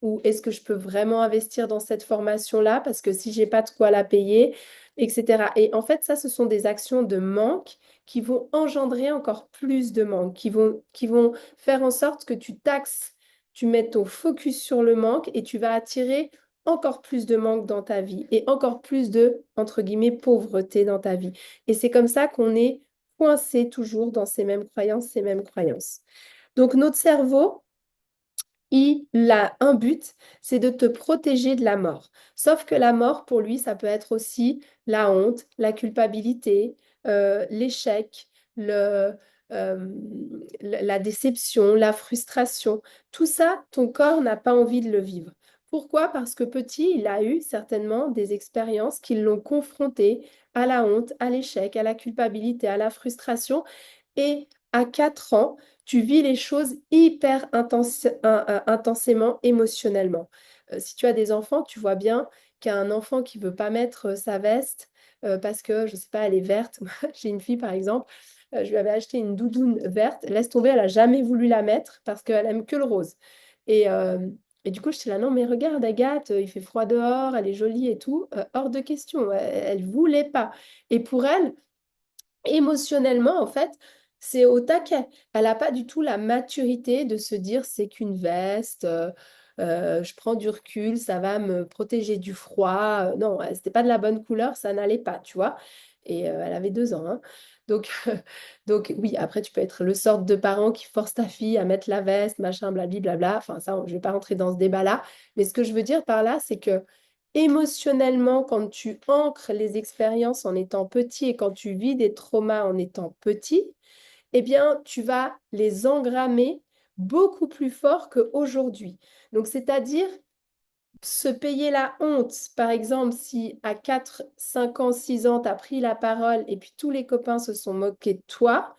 Ou est-ce que je peux vraiment investir dans cette formation-là parce que si j'ai pas de quoi la payer, etc. Et en fait, ça, ce sont des actions de manque qui vont engendrer encore plus de manque, qui vont faire en sorte que tu taxes tu mets ton focus sur le manque et tu vas attirer encore plus de manque dans ta vie et encore plus de, entre guillemets, pauvreté dans ta vie. Et c'est comme ça qu'on est coincé toujours dans ces mêmes croyances, ces mêmes croyances. Donc notre cerveau, il a un but, c'est de te protéger de la mort. Sauf que la mort, pour lui, ça peut être aussi la honte, la culpabilité, l'échec, euh, la déception, la frustration. Tout ça, ton corps n'a pas envie de le vivre. Pourquoi? Parce que petit, il a eu certainement des expériences qui l'ont confronté à la honte, à l'échec, à la culpabilité, à la frustration. Et à 4 ans, tu vis les choses hyper intensément émotionnellement. Si tu as des enfants, tu vois bien qu'un enfant qui veut pas mettre sa veste parce que, je sais pas, elle est verte. Moi, j'ai une fille, par exemple, je lui avais acheté une doudoune verte. Laisse tomber, elle a jamais voulu la mettre parce qu'elle aime que le rose. Et, euh, et du coup, j'étais là, non, mais regarde, Agathe, il fait froid dehors, elle est jolie et tout. Hors de question, elle voulait pas. Et pour elle, émotionnellement, en fait, c'est au taquet. Elle n'a pas du tout la maturité de se dire c'est qu'une veste, je prends du recul, ça va me protéger du froid. Non, c'était pas de la bonne couleur, ça n'allait pas, tu vois. Et elle avait 2 ans, hein. Donc, donc oui, après, tu peux être le sort de parent qui force ta fille à mettre la veste, machin, blablabla. Enfin, ça, je vais pas rentrer dans ce débat-là. Mais ce que je veux dire par là, c'est que émotionnellement, quand tu ancres les expériences en étant petit et quand tu vis des traumas en étant petit, eh bien, tu vas les engrammer beaucoup plus fort qu'aujourd'hui. Donc, c'est-à-dire se payer la honte, par exemple, si à 4, 5 ans, 6 ans, tu as pris la parole et puis tous les copains se sont moqués de toi,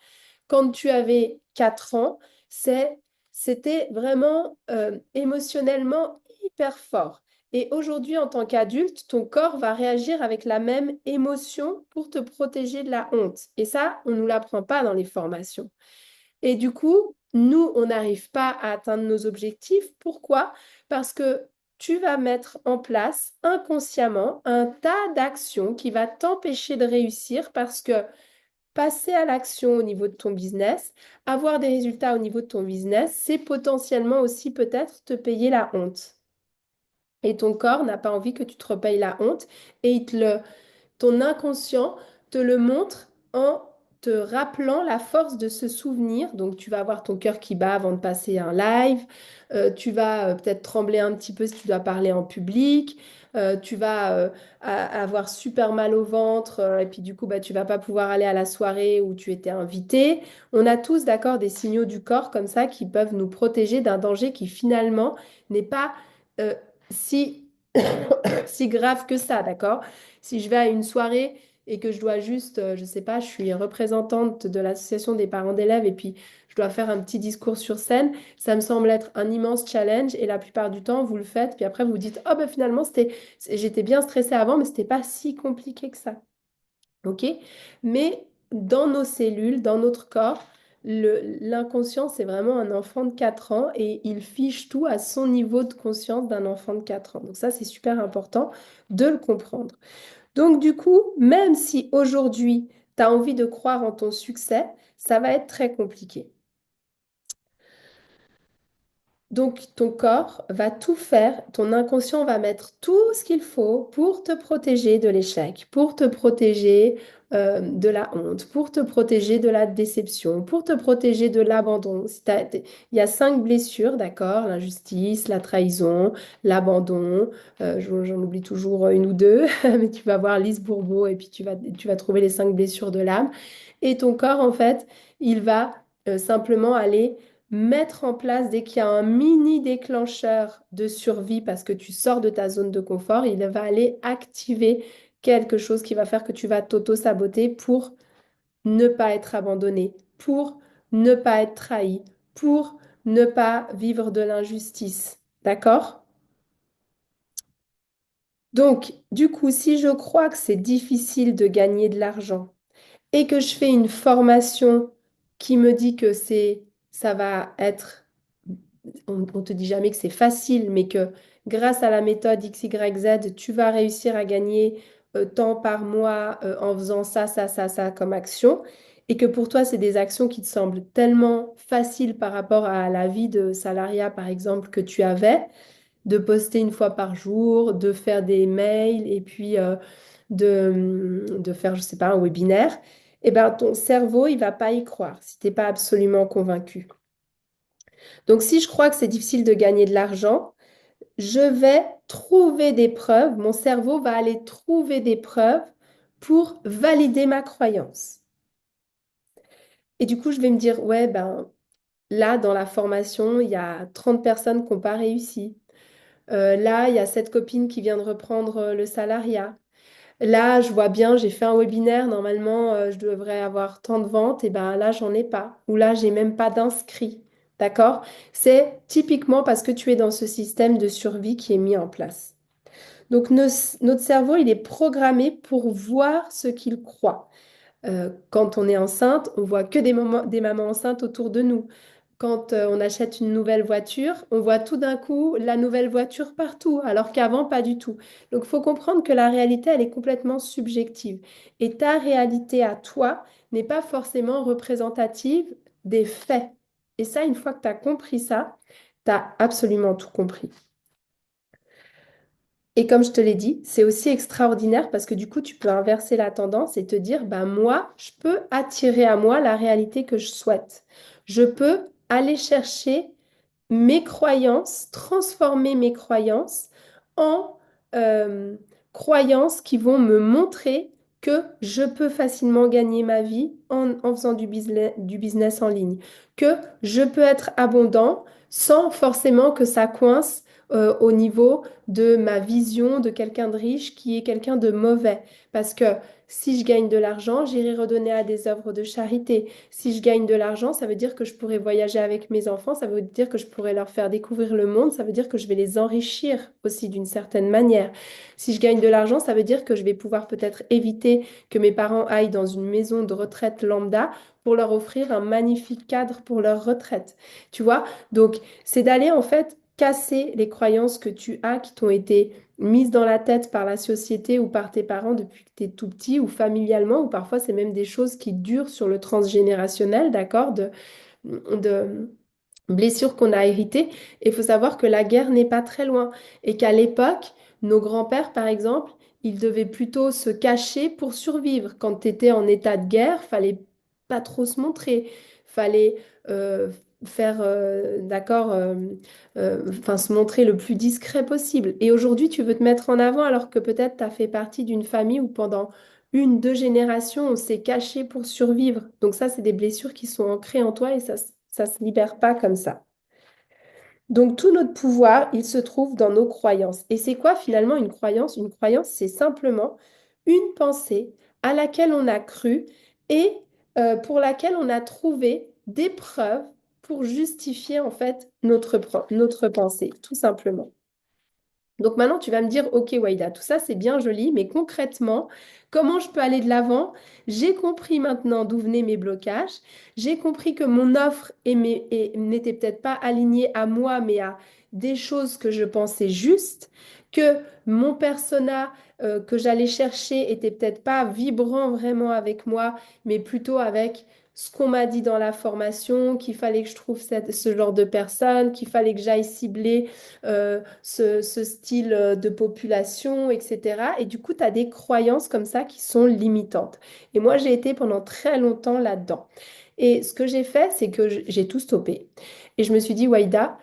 quand tu avais 4 ans, c'était vraiment émotionnellement hyper fort. Et aujourd'hui, en tant qu'adulte, ton corps va réagir avec la même émotion pour te protéger de la honte. Et ça, on ne nous l'apprend pas dans les formations. Et du coup, nous, on n'arrive pas à atteindre nos objectifs. Pourquoi? Parce que tu vas mettre en place inconsciemment un tas d'actions qui va t'empêcher de réussir parce que passer à l'action au niveau de ton business, avoir des résultats au niveau de ton business, c'est potentiellement aussi peut-être te payer la honte. Et ton corps n'a pas envie que tu te repayes la honte et ton inconscient te le montre en te rappelant la force de se souvenir. Donc, tu vas avoir ton cœur qui bat avant de passer un live. Tu vas peut-être trembler un petit peu si tu dois parler en public. Tu vas avoir super mal au ventre. Et puis, du coup, bah, tu vas pas pouvoir aller à la soirée où tu étais invité. On a tous, d'accord, des signaux du corps comme ça qui peuvent nous protéger d'un danger qui finalement n'est pas euh, si si grave que ça, d'accord? Si je vais à une soirée et que je dois juste, je sais pas, je suis représentante de l'association des parents d'élèves et puis je dois faire un petit discours sur scène, ça me semble être un immense challenge et la plupart du temps, vous le faites, puis après vous dites, oh ben finalement, j'étais bien stressée avant, mais c'était pas si compliqué que ça. OK? Mais dans nos cellules, dans notre corps, l'inconscient, c'est vraiment un enfant de 4 ans et il fiche tout à son niveau de conscience d'un enfant de 4 ans. Donc ça, c'est super important de le comprendre. Donc du coup, même si aujourd'hui, tu as envie de croire en ton succès, ça va être très compliqué. Donc, ton corps va tout faire, ton inconscient va mettre tout ce qu'il faut pour te protéger de l'échec, pour te protéger de la honte, pour te protéger de la déception, pour te protéger de l'abandon. Il y a 5 blessures, d'accord? L'injustice, la trahison, l'abandon. J'en oublie toujours une ou deux, mais tu vas voir Lise Bourbeau et puis tu vas trouver les 5 blessures de l'âme. Et ton corps, en fait, il va simplement aller mettre en place dès qu'il y a un mini déclencheur de survie parce que tu sors de ta zone de confort, il va aller activer quelque chose qui va faire que tu vas t'auto-saboter pour ne pas être abandonné, pour ne pas être trahi, pour ne pas vivre de l'injustice. D'accord? Donc, du coup, si je crois que c'est difficile de gagner de l'argent et que je fais une formation qui me dit que ça va être on te dit jamais que c'est facile, mais que grâce à la méthode XYZ, tu vas réussir à gagner tant par mois en faisant ça, ça, ça, ça comme action. et que pour toi, c'est des actions qui te semblent tellement faciles par rapport à la vie de salariat, par exemple, que tu avais, de poster une fois par jour, de faire des mails et puis de faire, je sais pas, un webinaire, eh ben, ton cerveau, il va pas y croire si tu n'es pas absolument convaincu. Donc, si je crois que c'est difficile de gagner de l'argent, je vais trouver des preuves, mon cerveau va aller trouver des preuves pour valider ma croyance. Et du coup, je vais me dire, ouais, ben là, dans la formation, il y a 30 personnes qui n'ont pas réussi. Là, il y a cette copine qui vient de reprendre le salariat. Là, je vois bien, j'ai fait un webinaire, normalement, je devrais avoir tant de ventes, et ben là, j'en ai pas. Ou là, j'ai même pas d'inscrits. D'accord? C'est typiquement parce que tu es dans ce système de survie qui est mis en place. Donc, notre cerveau, il est programmé pour voir ce qu'il croit. Quand on est enceinte, on voit que des mamans enceintes autour de nous. Quand on achète une nouvelle voiture, on voit tout d'un coup la nouvelle voiture partout, alors qu'avant, pas du tout. Donc, il faut comprendre que la réalité, elle est complètement subjective. Et ta réalité à toi n'est pas forcément représentative des faits. Et ça, une fois que tu as compris ça, tu as absolument tout compris. Et comme je te l'ai dit, c'est aussi extraordinaire parce que du coup, tu peux inverser la tendance et te dire, bah moi, je peux attirer à moi la réalité que je souhaite. Je peux aller chercher mes croyances, transformer mes croyances en euh, croyances qui vont me montrer que je peux facilement gagner ma vie en faisant du business en ligne, que je peux être abondant sans forcément que ça coince au niveau de ma vision de quelqu'un de riche qui est quelqu'un de mauvais. Parce que si je gagne de l'argent, j'irai redonner à des œuvres de charité. Si je gagne de l'argent, ça veut dire que je pourrais voyager avec mes enfants, ça veut dire que je pourrais leur faire découvrir le monde, ça veut dire que je vais les enrichir aussi d'une certaine manière. Si je gagne de l'argent, ça veut dire que je vais pouvoir peut-être éviter que mes parents aillent dans une maison de retraite lambda pour leur offrir un magnifique cadre pour leur retraite. Tu vois? Donc, c'est d'aller en fait casser les croyances que tu as qui t'ont été mises dans la tête par la société ou par tes parents depuis que tu es tout petit ou familialement, ou parfois c'est même des choses qui durent sur le transgénérationnel, d'accord, de blessures qu'on a héritées. Et il faut savoir que la guerre n'est pas très loin et qu'à l'époque, nos grands-pères, par exemple, ils devaient plutôt se cacher pour survivre. Quand tu étais en état de guerre, fallait pas trop se montrer, fallait euh, faire, d'accord, enfin se montrer le plus discret possible. Et aujourd'hui, tu veux te mettre en avant alors que peut-être tu as fait partie d'une famille où pendant une, deux générations, on s'est caché pour survivre. Donc ça, c'est des blessures qui sont ancrées en toi et ça se libère pas comme ça. Donc tout notre pouvoir, il se trouve dans nos croyances. Et c'est quoi finalement une croyance? Une croyance, c'est simplement une pensée à laquelle on a cru et pour laquelle on a trouvé des preuves pour justifier en fait notre pensée, tout simplement. Donc maintenant, tu vas me dire, OK, Waïda, tout ça, c'est bien joli, mais concrètement, comment je peux aller de l'avant? J'ai compris maintenant d'où venaient mes blocages. J'ai compris que mon offre n'était peut-être pas alignée à moi, mais à des choses que je pensais justes, que mon persona que j'allais chercher était peut-être pas vibrant vraiment avec moi, mais plutôt avec ce qu'on m'a dit dans la formation, qu'il fallait que je trouve ce genre de personne, qu'il fallait que j'aille cibler ce style de population, etc. Et du coup, tu as des croyances comme ça qui sont limitantes. Et moi, j'ai été pendant très longtemps là-dedans. Et ce que j'ai fait, c'est que j'ai tout stoppé. Et je me suis dit, Waïda,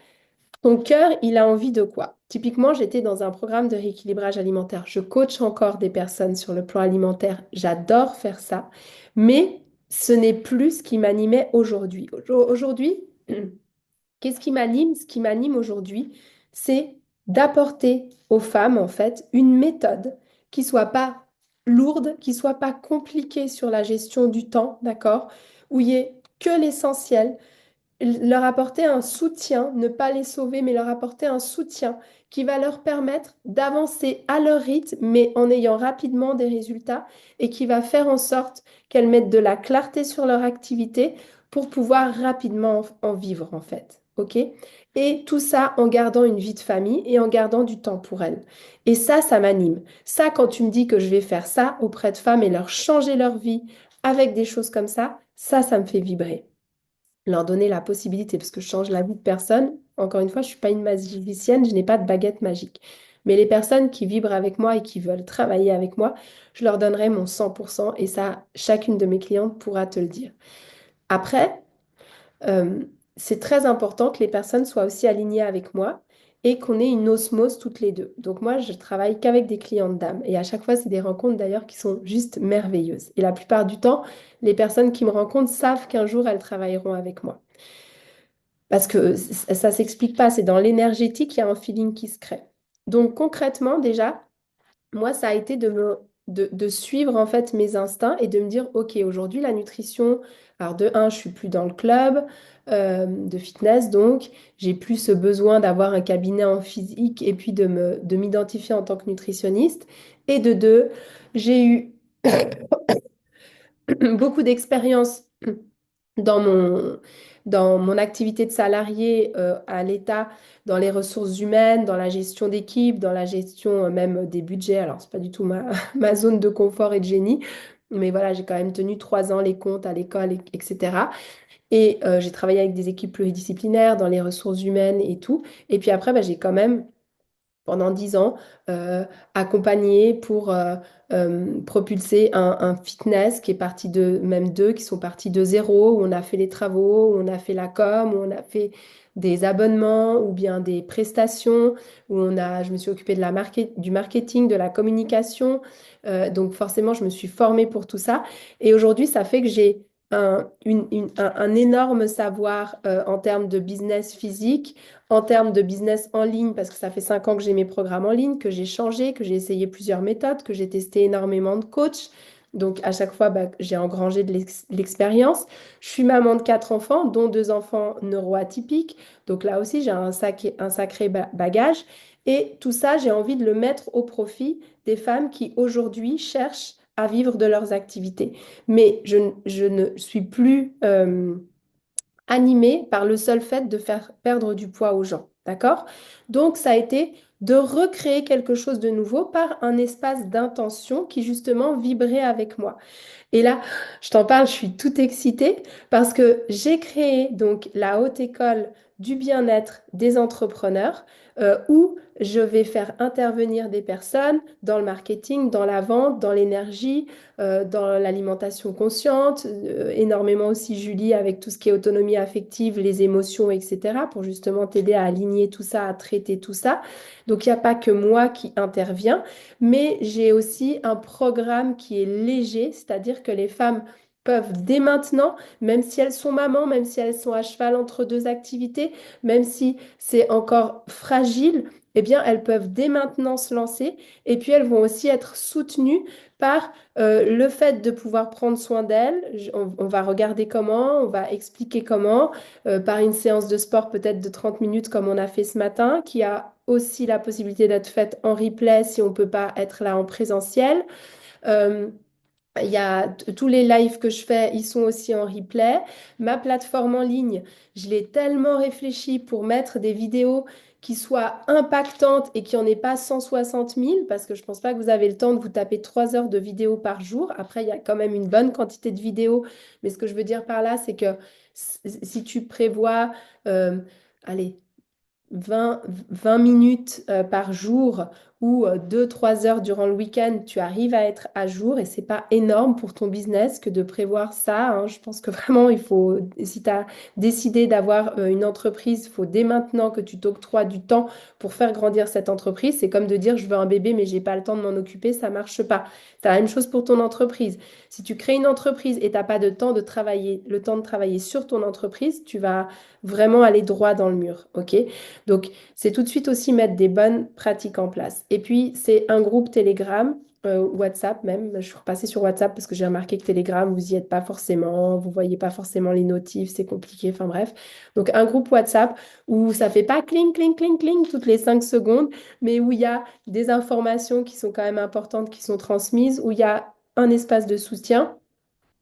ton cœur, il a envie de quoi? Typiquement, j'étais dans un programme de rééquilibrage alimentaire. Je coach encore des personnes sur le plan alimentaire. J'adore faire ça. Mais ce n'est plus ce qui m'animait aujourd'hui. Aujourd'hui, qu'est-ce qui m'anime? Ce qui m'anime aujourd'hui, c'est d'apporter aux femmes, en fait, une méthode qui soit pas lourde, qui soit pas compliquée sur la gestion du temps, d'accord? Où il y ait que l'essentiel, leur apporter un soutien, ne pas les sauver, mais leur apporter un soutien qui va leur permettre d'avancer à leur rythme, mais en ayant rapidement des résultats et qui va faire en sorte qu'elles mettent de la clarté sur leur activité pour pouvoir rapidement en vivre, en fait. OK? Et tout ça en gardant une vie de famille et en gardant du temps pour elles. Et ça m'anime. Ça, quand tu me dis que je vais faire ça auprès de femmes et leur changer leur vie, avec des choses comme ça me fait vibrer. Leur donner la possibilité, parce que je change la vie de personne. Encore une fois, je ne suis pas une magicienne, je n'ai pas de baguette magique. Mais les personnes qui vibrent avec moi et qui veulent travailler avec moi, je leur donnerai mon 100% et ça, chacune de mes clientes pourra te le dire. Après, euh, c'est très important que les personnes soient aussi alignées avec moi et qu'on ait une osmose toutes les deux. Donc moi, je travaille qu'avec des clientes d'âme et à chaque fois, c'est des rencontres d'ailleurs qui sont juste merveilleuses. Et la plupart du temps, les personnes qui me rencontrent savent qu'un jour, elles travailleront avec moi. Parce que ça s'explique pas, c'est dans l'énergétique, il y a un feeling qui se crée. Donc concrètement, déjà, moi, ça a été de suivre en fait mes instincts et de me dire, OK, aujourd'hui, la nutrition, alors de un, je suis plus dans le club de fitness, donc j'ai plus ce besoin d'avoir un cabinet en physique et puis de m'identifier en tant que nutritionniste. Et de deux, j'ai eu beaucoup d'expérience dans dans mon activité de salarié à l'État, dans les ressources humaines, dans la gestion d'équipe, dans la gestion même des budgets. Alors, c'est pas du tout ma zone de confort et de génie, mais voilà, j'ai quand même tenu 3 ans les comptes à l'école, etc. Et j'ai travaillé avec des équipes pluridisciplinaires dans les ressources humaines et tout. Et puis après, bah, j'ai quand même pendant 10 ans, accompagné pour propulser un fitness qui est parti de, même deux, qui sont partis de zéro, où on a fait les travaux, où on a fait la com, où on a fait des abonnements ou bien des prestations, je me suis occupée de du marketing, de la communication. Donc forcément, je me suis formée pour tout ça. Et aujourd'hui, ça fait que j'ai un énorme savoir en termes de business physique, en termes de business en ligne, parce que ça fait 5 ans que j'ai mes programmes en ligne, que j'ai changé, que j'ai essayé plusieurs méthodes, que j'ai testé énormément de coachs. Donc à chaque fois, bah, j'ai engrangé de l'expérience. Je suis maman de 4 enfants, dont 2 enfants neuroatypiques. Donc là aussi, j'ai un sacré bagage. Et tout ça, j'ai envie de le mettre au profit des femmes qui aujourd'hui cherchent à vivre de leurs activités. Mais je ne suis plus animée par le seul fait de faire perdre du poids aux gens. D'accord? Donc, ça a été de recréer quelque chose de nouveau par un espace d'intention qui justement vibrait avec moi. Et là, je t'en parle, je suis toute excitée parce que j'ai créé donc la haute école du bien-être des entrepreneurs où je vais faire intervenir des personnes dans le marketing, dans la vente, dans l'énergie, dans l'alimentation consciente, énormément aussi Julie avec tout ce qui est autonomie affective, les émotions, etc. pour justement t'aider à aligner tout ça, à traiter tout ça. Donc il n'y a pas que moi qui interviens mais j'ai aussi un programme qui est léger, c'est-à-dire que les femmes peuvent dès maintenant, même si elles sont mamans, même si elles sont à cheval entre deux activités, même si c'est encore fragile, eh bien, elles peuvent dès maintenant se lancer et puis elles vont aussi être soutenues par le fait de pouvoir prendre soin d'elles. On va regarder comment, on va expliquer comment, par une séance de sport peut-être de 30 minutes comme on a fait ce matin, qui a aussi la possibilité d'être faite en replay si on ne peut pas être là en présentiel. Euh, il y a tous les lives que je fais, ils sont aussi en replay. Ma plateforme en ligne, je l'ai tellement réfléchi pour mettre des vidéos qui soient impactantes et qui n'en aient pas 160 000, parce que je ne pense pas que vous avez le temps de vous taper 3 heures de vidéos par jour. Après, il y a quand même une bonne quantité de vidéos, mais ce que je veux dire par là, c'est que si tu prévois, euh, allez, 20 minutes par jour ou 2-3 heures durant le week-end, tu arrives à être à jour et c'est pas énorme pour ton business que de prévoir ça, hein. Je pense que vraiment, si tu as décidé d'avoir une entreprise, il faut dès maintenant que tu t'octroies du temps pour faire grandir cette entreprise. C'est comme de dire, je veux un bébé, mais j'ai pas le temps de m'en occuper, ça marche pas. C'est la même chose pour ton entreprise. Si tu crées une entreprise et t'as pas de temps de travailler, le temps de travailler sur ton entreprise, tu vas vraiment aller droit dans le mur, ok? Donc, c'est tout de suite aussi mettre des bonnes pratiques en place. Et puis, c'est un groupe Telegram, WhatsApp même. Je suis repassée sur WhatsApp parce que j'ai remarqué que Telegram, vous n'y êtes pas forcément, vous voyez pas forcément les notifs, c'est compliqué, enfin bref. Donc, un groupe WhatsApp où ça fait pas cling, cling, cling, cling toutes les 5 secondes, mais où il y a des informations qui sont quand même importantes qui sont transmises, où il y a un espace de soutien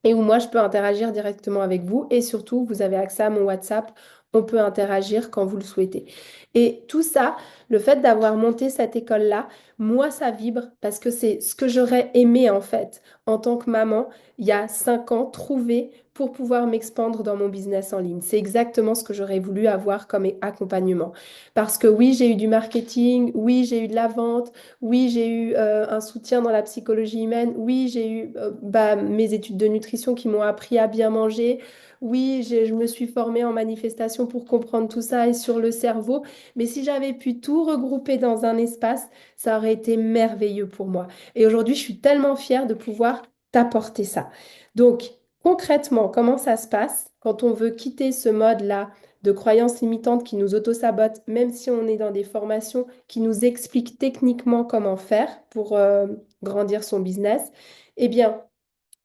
et où moi, je peux interagir directement avec vous. Et surtout, vous avez accès à mon WhatsApp. On peut interagir quand vous le souhaitez. Et tout ça, le fait d'avoir monté cette école-là, moi, ça vibre parce que c'est ce que j'aurais aimé en fait en tant que maman il y a 5 ans trouver pour pouvoir m'expandre dans mon business en ligne. C'est exactement ce que j'aurais voulu avoir comme accompagnement. Parce que oui, j'ai eu du marketing, oui, j'ai eu de la vente, oui, j'ai eu un soutien dans la psychologie humaine, oui, j'ai eu mes études de nutrition qui m'ont appris à bien manger. Oui, je me suis formée en manifestation pour comprendre tout ça et sur le cerveau. Mais si j'avais pu tout regrouper dans un espace, ça aurait été merveilleux pour moi. Et aujourd'hui, je suis tellement fière de pouvoir t'apporter ça. Donc, concrètement, comment ça se passe quand on veut quitter ce mode-là de croyances limitantes qui nous auto-sabotent, même si on est dans des formations qui nous expliquent techniquement comment faire pour grandir son business? Eh bien,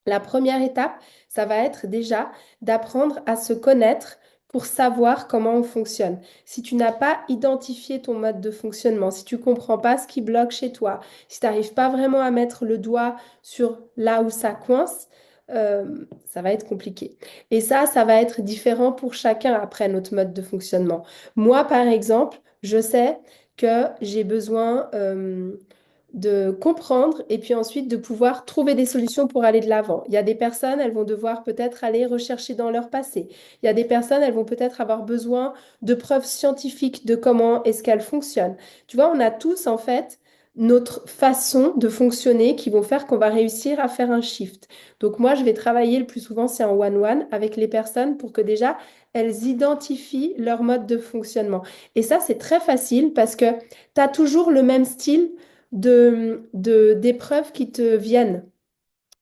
la première étape, ça va être déjà d'apprendre à se connaître pour savoir comment on fonctionne. Si tu n'as pas identifié ton mode de fonctionnement, si tu ne comprends pas ce qui bloque chez toi, si tu n'arrives pas vraiment à mettre le doigt sur là où ça coince, ça va être compliqué. Et ça va être différent pour chacun après notre mode de fonctionnement. Moi, par exemple, je sais que j'ai besoin de comprendre et puis ensuite de pouvoir trouver des solutions pour aller de l'avant. Il y a des personnes, elles vont devoir peut-être aller rechercher dans leur passé. Il y a des personnes, elles vont peut-être avoir besoin de preuves scientifiques de comment est-ce qu'elles fonctionnent. Tu vois, on a tous en fait notre façon de fonctionner qui vont faire qu'on va réussir à faire un shift. Donc moi, je vais travailler le plus souvent, c'est en one-one avec les personnes pour que déjà, elles identifient leur mode de fonctionnement. Et ça, c'est très facile parce que tu as toujours le même style d'épreuves qui te viennent.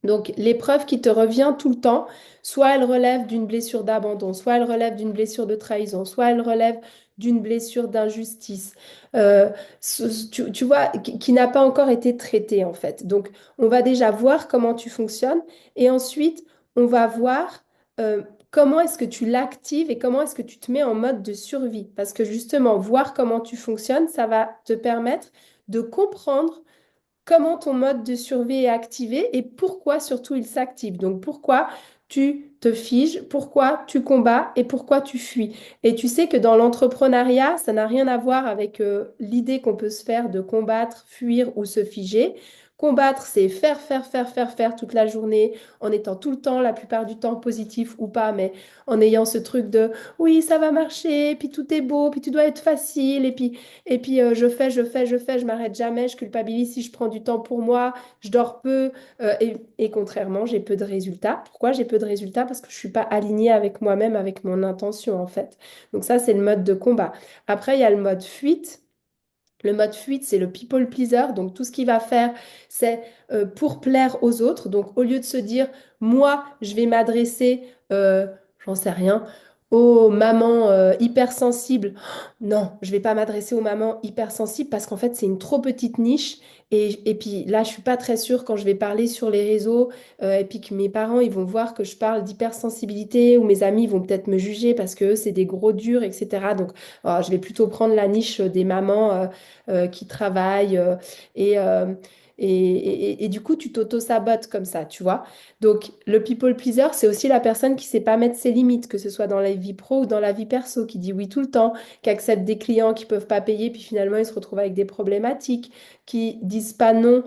Donc, l'épreuve qui te revient tout le temps, soit elle relève d'une blessure d'abandon, soit elle relève d'une blessure de trahison, soit elle relève d'une blessure d'injustice, tu vois, qui n'a pas encore été traitée en fait. Donc, on va déjà voir comment tu fonctionnes et ensuite, on va voir comment est-ce que tu l'actives et comment est-ce que tu te mets en mode de survie. Parce que justement, voir comment tu fonctionnes, ça va te permettre de comprendre comment ton mode de survie est activé et pourquoi surtout il s'active. Donc pourquoi tu te figes, pourquoi tu combats et pourquoi tu fuis. Et tu sais que dans l'entrepreneuriat, ça n'a rien à voir avec l'idée qu'on peut se faire de combattre, fuir ou se figer. Combattre, c'est faire, faire, faire, faire, faire toute la journée, en étant tout le temps, la plupart du temps positif ou pas, mais en ayant ce truc de oui, ça va marcher, puis tout est beau, puis tout doit être facile, et puis, je fais, je fais, je fais, je m'arrête jamais, je culpabilise si je prends du temps pour moi, je dors peu. Et contrairement, j'ai peu de résultats. Pourquoi j'ai peu de résultats? Parce que je ne suis pas alignée avec moi-même, avec mon intention, en fait. Donc ça, c'est le mode de combat. Après, il y a le mode fuite. Le mode fuite, c'est le people pleaser. Donc, tout ce qu'il va faire, c'est pour plaire aux autres. Donc, au lieu de se dire, moi, je vais m'adresser, j'en sais rien, aux mamans hypersensibles. Non, je vais pas m'adresser aux mamans hypersensibles parce qu'en fait, c'est une trop petite niche. Et puis là, je suis pas très sûre quand je vais parler sur les réseaux et puis que mes parents, ils vont voir que je parle d'hypersensibilité ou mes amis vont peut-être me juger parce que eux, c'est des gros durs, etc. Donc, je vais plutôt prendre la niche des mamans qui travaillent et, euh, et du coup, tu t'auto-sabotes comme ça, tu vois. Donc, le people pleaser, c'est aussi la personne qui sait pas mettre ses limites, que ce soit dans la vie pro ou dans la vie perso, qui dit oui tout le temps, qui accepte des clients qui peuvent pas payer, puis finalement, ils se retrouvent avec des problématiques, qui disent pas non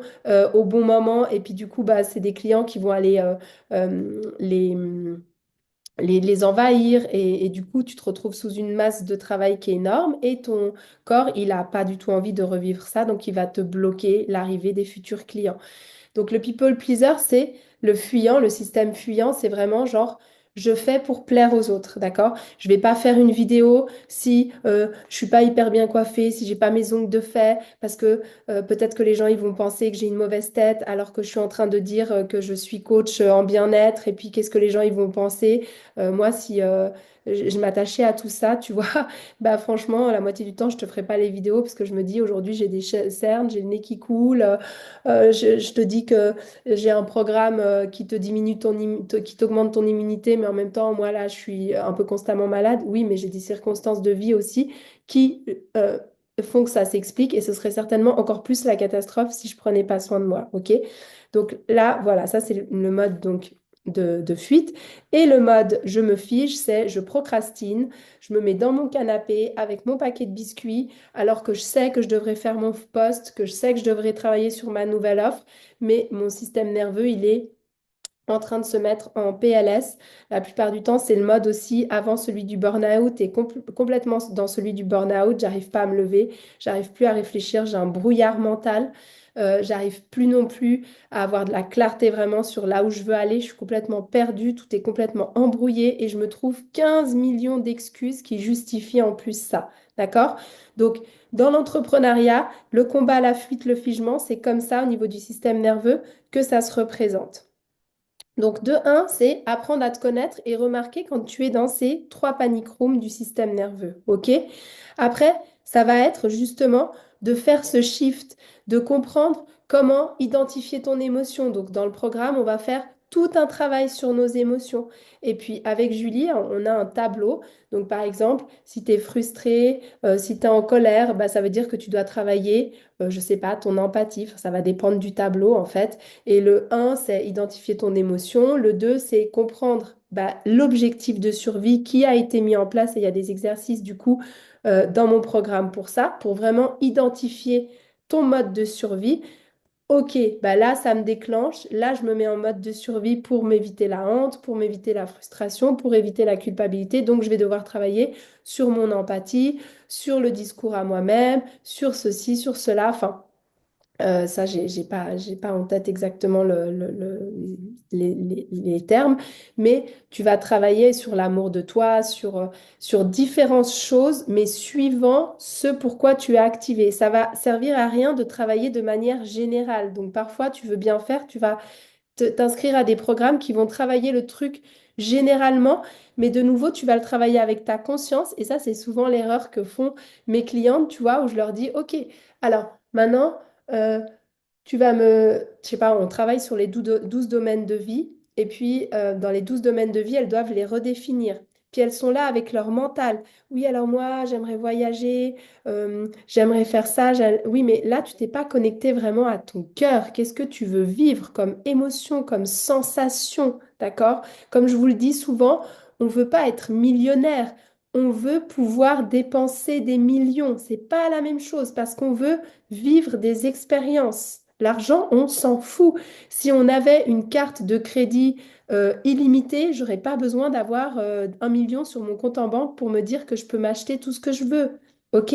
au bon moment, et puis du coup, bah, c'est des clients qui vont aller les envahir et du coup tu te retrouves sous une masse de travail qui est énorme et ton corps il n'a pas du tout envie de revivre ça donc il va te bloquer l'arrivée des futurs clients. Donc le people pleaser, c'est le fuyant, le système fuyant, c'est vraiment genre je fais pour plaire aux autres, d'accord? Je vais pas faire une vidéo si je suis pas hyper bien coiffée, si j'ai pas mes ongles de fait, parce que peut-être que les gens ils vont penser que j'ai une mauvaise tête alors que je suis en train de dire que je suis coach en bien-être et puis qu'est-ce que les gens ils vont penser? Moi si je m'attachais à tout ça, tu vois, bah franchement la moitié du temps je te ferai pas les vidéos parce que je me dis aujourd'hui j'ai des cernes, j'ai le nez qui coule. Je te dis que j'ai un programme qui te diminue qui t'augmente ton immunité, mais en même temps, moi là, je suis un peu constamment malade. Oui, mais j'ai des circonstances de vie aussi qui font que ça s'explique et ce serait certainement encore plus la catastrophe si je prenais pas soin de moi. Ok? Donc là, voilà, ça c'est le mode donc de fuite. Et le mode je me fige, c'est je procrastine, je me mets dans mon canapé avec mon paquet de biscuits, alors que je sais que je devrais faire mon post, que je sais que je devrais travailler sur ma nouvelle offre, mais mon système nerveux, il est en train de se mettre en PLS. La plupart du temps, c'est le mode aussi avant celui du burn-out et complètement dans celui du burn-out. J'arrive pas à me lever, j'arrive plus à réfléchir, j'ai un brouillard mental. J'arrive plus non plus à avoir de la clarté vraiment sur là où je veux aller. Je suis complètement perdue, tout est complètement embrouillé et je me trouve 15 millions d'excuses qui justifient en plus ça. D'accord? Donc, dans l'entrepreneuriat, le combat, la fuite, le figement, c'est comme ça au niveau du système nerveux que ça se représente. Donc, de un, c'est apprendre à te connaître et remarquer quand tu es dans ces trois panic rooms du système nerveux. OK? Après, ça va être justement de faire ce shift, de comprendre comment identifier ton émotion. Donc, dans le programme, on va faire tout un travail sur nos émotions. Et puis, avec Julie, on a un tableau. Donc, par exemple, si tu es frustré, si tu es en colère, bah, ça veut dire que tu dois travailler, je ne sais pas, ton empathie. Enfin, ça va dépendre du tableau, en fait. Et le un, c'est identifier ton émotion. Le 2, c'est comprendre bah, l'objectif de survie qui a été mis en place. Et il y a des exercices, du coup, dans mon programme pour ça, pour vraiment identifier ton mode de survie. Ok, bah là, ça me déclenche. Là, je me mets en mode de survie pour m'éviter la honte, pour m'éviter la frustration, pour éviter la culpabilité. Donc, je vais devoir travailler sur mon empathie, sur le discours à moi-même, sur ceci, sur cela. Enfin, ça, j'ai pas en tête exactement les termes, mais tu vas travailler sur l'amour de toi, sur différentes choses, mais suivant ce pourquoi tu es activé. Ça va servir à rien de travailler de manière générale. Donc parfois, tu veux bien faire, tu vas t'inscrire à des programmes qui vont travailler le truc généralement, mais de nouveau, tu vas le travailler avec ta conscience. Et ça, c'est souvent l'erreur que font mes clientes, tu vois, où je leur dis, OK, alors maintenant, euh, tu vas je sais pas, on travaille sur les 12 domaines de vie, et puis dans les 12 domaines de vie, elles doivent les redéfinir. Puis elles sont là avec leur mental. Oui, alors moi, j'aimerais voyager, j'aimerais faire ça. Oui, mais là, tu t'es pas connecté vraiment à ton cœur. Qu'est-ce que tu veux vivre comme émotion, comme sensation, d'accord? Comme je vous le dis souvent, on ne veut pas être millionnaire. On veut pouvoir dépenser des millions. C'est pas la même chose parce qu'on veut vivre des expériences. L'argent, on s'en fout. Si on avait une carte de crédit illimitée, j'aurais pas besoin d'avoir 1 million sur mon compte en banque pour me dire que je peux m'acheter tout ce que je veux. OK?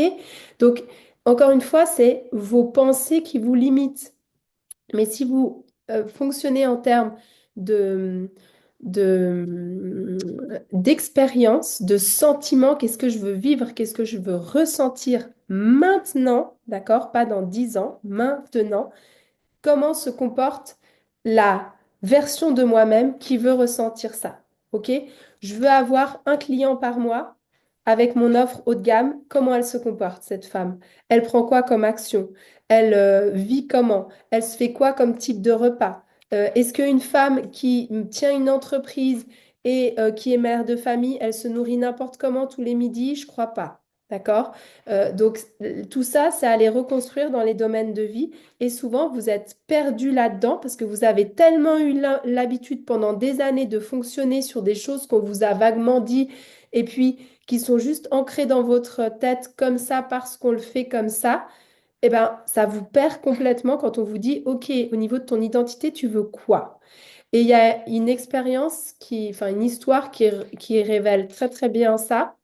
Donc, encore une fois, c'est vos pensées qui vous limitent. Mais si vous fonctionnez en termes de, d'expérience, de sentiment, qu'est-ce que je veux vivre, qu'est-ce que je veux ressentir maintenant, d'accord? Pas dans 10 ans, maintenant comment se comporte la version de moi-même qui veut ressentir ça. OK? Je veux avoir un client par mois avec mon offre haut de gamme. Comment elle se comporte, cette femme? Elle prend quoi comme action? Elle vit comment? Elle se fait quoi comme type de repas? Est-ce qu'une femme qui tient une entreprise et qui est mère de famille, elle se nourrit n'importe comment tous les midis? Je crois pas. D'accord? Donc, tout ça, c'est à les reconstruire dans les domaines de vie. Et souvent, vous êtes perdu là-dedans parce que vous avez tellement eu l'habitude pendant des années de fonctionner sur des choses qu'on vous a vaguement dit et puis qui sont juste ancrées dans votre tête comme ça parce qu'on le fait comme ça. Eh ben, ça vous perd complètement quand on vous dit, OK, au niveau de ton identité, tu veux quoi? Et il y a une expérience enfin une histoire qui révèle très très bien ça.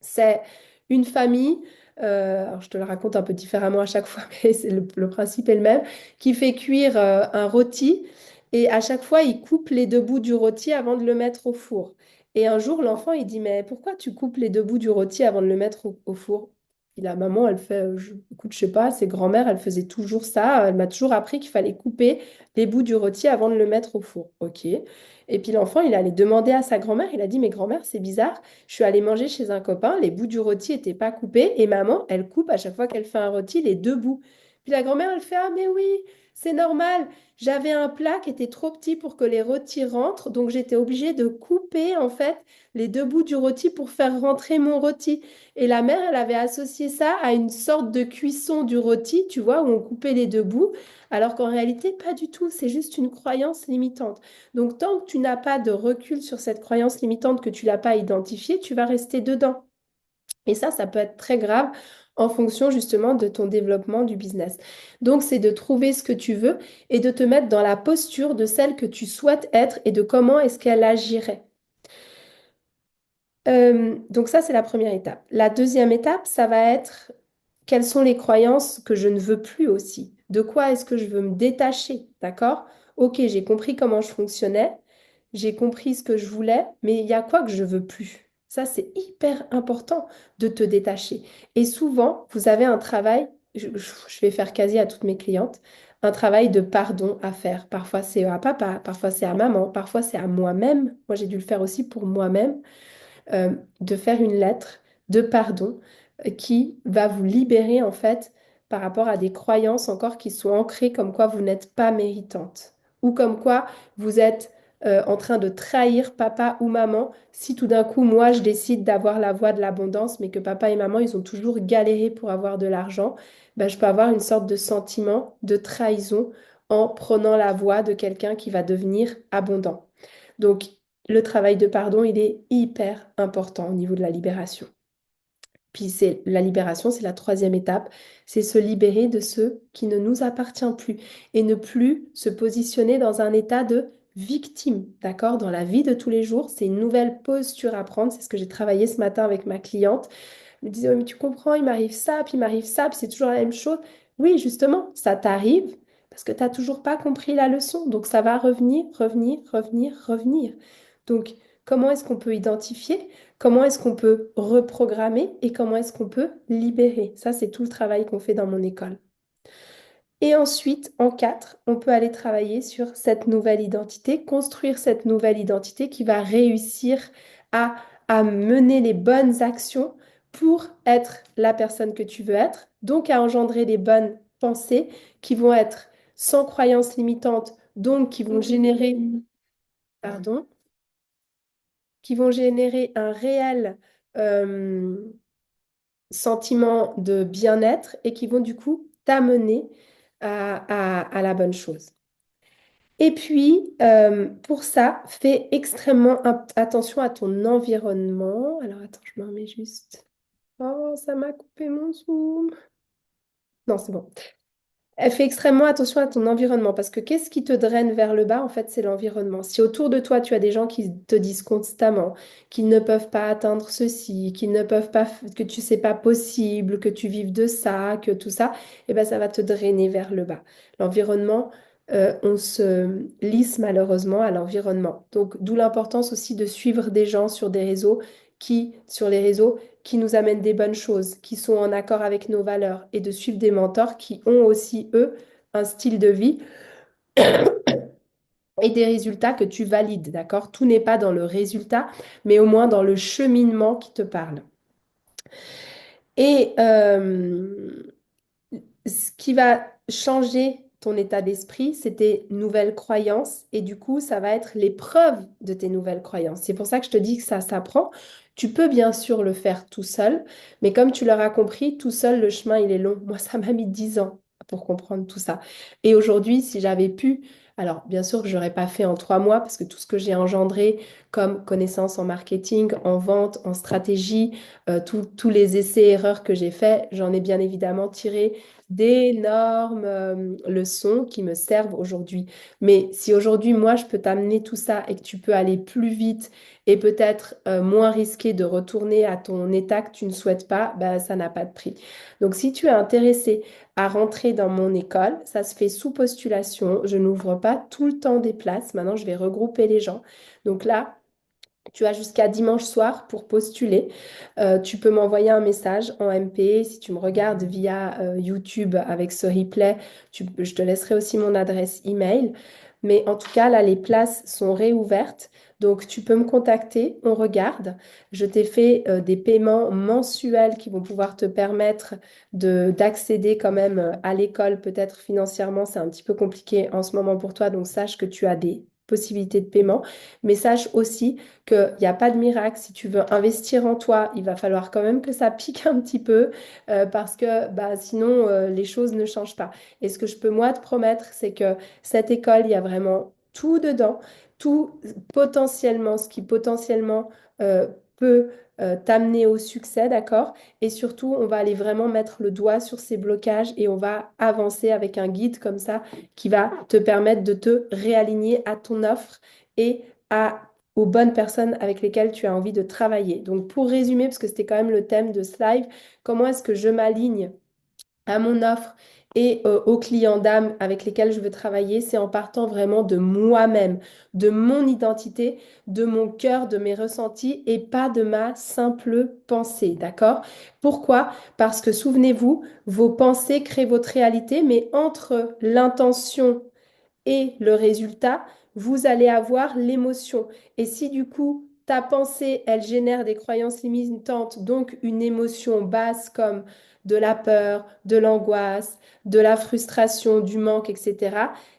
C'est une famille, alors je te le raconte un peu différemment à chaque fois, mais c'est le principe est le même, qui fait cuire un rôti et à chaque fois il coupe les deux bouts du rôti avant de le mettre au four. Et un jour l'enfant il dit mais pourquoi tu coupes les deux bouts du rôti avant de le mettre au four? Et la maman elle fait écoute je sais pas, ses grand-mères elle faisait toujours ça, elle m'a toujours appris qu'il fallait couper les bouts du rôti avant de le mettre au four. Ok. Et puis l'enfant il allait demander à sa grand-mère, il a dit mais grand-mère c'est bizarre. Je suis allée manger chez un copain, les bouts du rôti n'étaient pas coupés et maman, elle coupe à chaque fois qu'elle fait un rôti les deux bouts. Puis la grand-mère, elle fait, ah mais oui, C'est normal. J'avais un plat qui était trop petit pour que les rôtis rentrent, donc j'étais obligée de couper en fait les deux bouts du rôti pour faire rentrer mon rôti. Et la mère, elle avait associé ça à une sorte de cuisson du rôti, tu vois, où on coupait les deux bouts, alors qu'en réalité, pas du tout. C'est juste une croyance limitante. Donc tant que tu n'as pas de recul sur cette croyance limitante, que tu l'as pas identifiée, tu vas rester dedans. Et ça peut être très grave en fonction justement de ton développement du business. Donc, c'est de trouver ce que tu veux et de te mettre dans la posture de celle que tu souhaites être et de comment est-ce qu'elle agirait. Donc ça, c'est la première étape. La deuxième étape, ça va être quelles sont les croyances que je ne veux plus aussi? De quoi est-ce que je veux me détacher? D'accord? Ok, j'ai compris comment je fonctionnais, j'ai compris ce que je voulais, mais il y a quoi que je veux plus? Ça, c'est hyper important de te détacher. Et souvent, vous avez un travail, je vais faire quasi à toutes mes clientes, un travail de pardon à faire. Parfois, c'est à papa, parfois, c'est à maman, parfois, c'est à moi-même. Moi, j'ai dû le faire aussi pour moi-même de faire une lettre de pardon qui va vous libérer en fait par rapport à des croyances encore qui sont ancrées comme quoi vous n'êtes pas méritante ou comme quoi vous êtes en train de trahir papa ou maman si tout d'un coup moi je décide d'avoir la voie de l'abondance mais que papa et maman ils ont toujours galéré pour avoir de l'argent, ben, je peux avoir une sorte de sentiment de trahison en prenant la voie de quelqu'un qui va devenir abondant. Donc, le travail de pardon, il est hyper important au niveau de la libération. Puis c'est la libération, c'est la troisième étape, c'est se libérer de ce qui ne nous appartient plus et ne plus se positionner dans un état de victime, d'accord? Dans la vie de tous les jours, c'est une nouvelle posture à prendre, c'est ce que j'ai travaillé ce matin avec ma cliente. Elle me disait, ouais, mais tu comprends, il m'arrive ça, puis il m'arrive ça, puis c'est toujours la même chose. Oui, justement, ça t'arrive parce que tu n'as toujours pas compris la leçon. Donc ça va revenir, revenir, revenir, revenir. Donc, comment est-ce qu'on peut identifier? Comment est-ce qu'on peut reprogrammer et comment est-ce qu'on peut libérer? Ça, c'est tout le travail qu'on fait dans mon école. Et ensuite, en quatre, on peut aller travailler sur cette nouvelle identité, construire cette nouvelle identité qui va réussir à, à mener les bonnes actions pour être la personne que tu veux être, donc à engendrer les bonnes pensées qui vont être sans croyances limitantes, donc qui vont générer, pardon, qui vont générer un réel euh, sentiment de bien-être et qui vont du coup t'amener à la bonne chose. Et puis, pour ça, fais extrêmement attention à ton environnement. Alors, attends, je me remets juste. Oh, ça m'a coupé mon zoom. Non, c'est bon. Elle fait extrêmement attention à ton environnement parce que qu'est-ce qui te draine vers le bas? En fait, c'est l'environnement. Si autour de toi, tu as des gens qui te disent constamment qu'ils ne peuvent pas atteindre ceci, qu'ils ne peuvent pas, que tu sais pas possible, que tu vives de ça, que tout ça, eh ben, ça va te drainer vers le bas. L'environnement, on se lisse malheureusement à l'environnement. Donc, d'où l'importance aussi de suivre des gens sur des réseaux sur les réseaux, qui nous amènent des bonnes choses, qui sont en accord avec nos valeurs et de suivre des mentors qui ont aussi, eux, un style de vie et des résultats que tu valides, d'accord? Tout n'est pas dans le résultat, mais au moins dans le cheminement qui te parle. Et ce qui va changer ton état d'esprit, c'est tes nouvelles croyances et du coup, ça va être l'épreuve de tes nouvelles croyances. C'est pour ça que je te dis que ça s'apprend. Tu peux bien sûr le faire tout seul, mais comme tu l'auras compris, tout seul, le chemin, il est long. Moi, ça m'a mis 10 ans pour comprendre tout ça. Et aujourd'hui, si j'avais pu, alors bien sûr que je n'aurais pas fait en 3 mois parce que tout ce que j'ai engendré comme connaissances en marketing, en vente, en stratégie, tous les essais-erreurs que j'ai faits, j'en ai bien évidemment tiré d'énormes leçons qui me servent aujourd'hui. Mais si aujourd'hui, moi, je peux t'amener tout ça et que tu peux aller plus vite et peut-être moins risquer de retourner à ton état que tu ne souhaites pas, ben, ça n'a pas de prix. Donc, si tu es intéressé à rentrer dans mon école, ça se fait sous postulation. Je n'ouvre pas tout le temps des places. Maintenant, je vais regrouper les gens. Donc là, tu as jusqu'à dimanche soir pour postuler. Tu peux m'envoyer un message en MP. Si tu me regardes via YouTube avec ce replay, je te laisserai aussi mon adresse email. Mais en tout cas, là, les places sont réouvertes. Donc, tu peux me contacter, on regarde. Je t'ai fait des paiements mensuels qui vont pouvoir te permettre d'accéder quand même à l'école. Peut-être financièrement, c'est un petit peu compliqué en ce moment pour toi. Donc, sache que tu as des possibilités de paiement. Mais sache aussi qu'il n'y a pas de miracle. Si tu veux investir en toi, il va falloir quand même que ça pique un petit peu parce que bah, sinon, les choses ne changent pas. Et ce que je peux moi te promettre, c'est que cette école, il y a vraiment tout dedans, tout potentiellement, ce qui potentiellement euh, peut t'amener au succès, d'accord? Et surtout, on va aller vraiment mettre le doigt sur ces blocages et on va avancer avec un guide comme ça qui va te permettre de te réaligner à ton offre et aux bonnes personnes avec lesquelles tu as envie de travailler. Donc, pour résumer, parce que c'était quand même le thème de ce live, comment est-ce que je m'aligne à mon offre et aux clients d'âme avec lesquels je veux travailler, c'est en partant vraiment de moi-même, de mon identité, de mon cœur, de mes ressentis et pas de ma simple pensée, d'accord? Pourquoi? Parce que souvenez-vous, vos pensées créent votre réalité, mais entre l'intention et le résultat, vous allez avoir l'émotion. Et si du coup, ta pensée, elle génère des croyances limitantes, donc une émotion basse comme de la peur, de l'angoisse, de la frustration, du manque, etc.,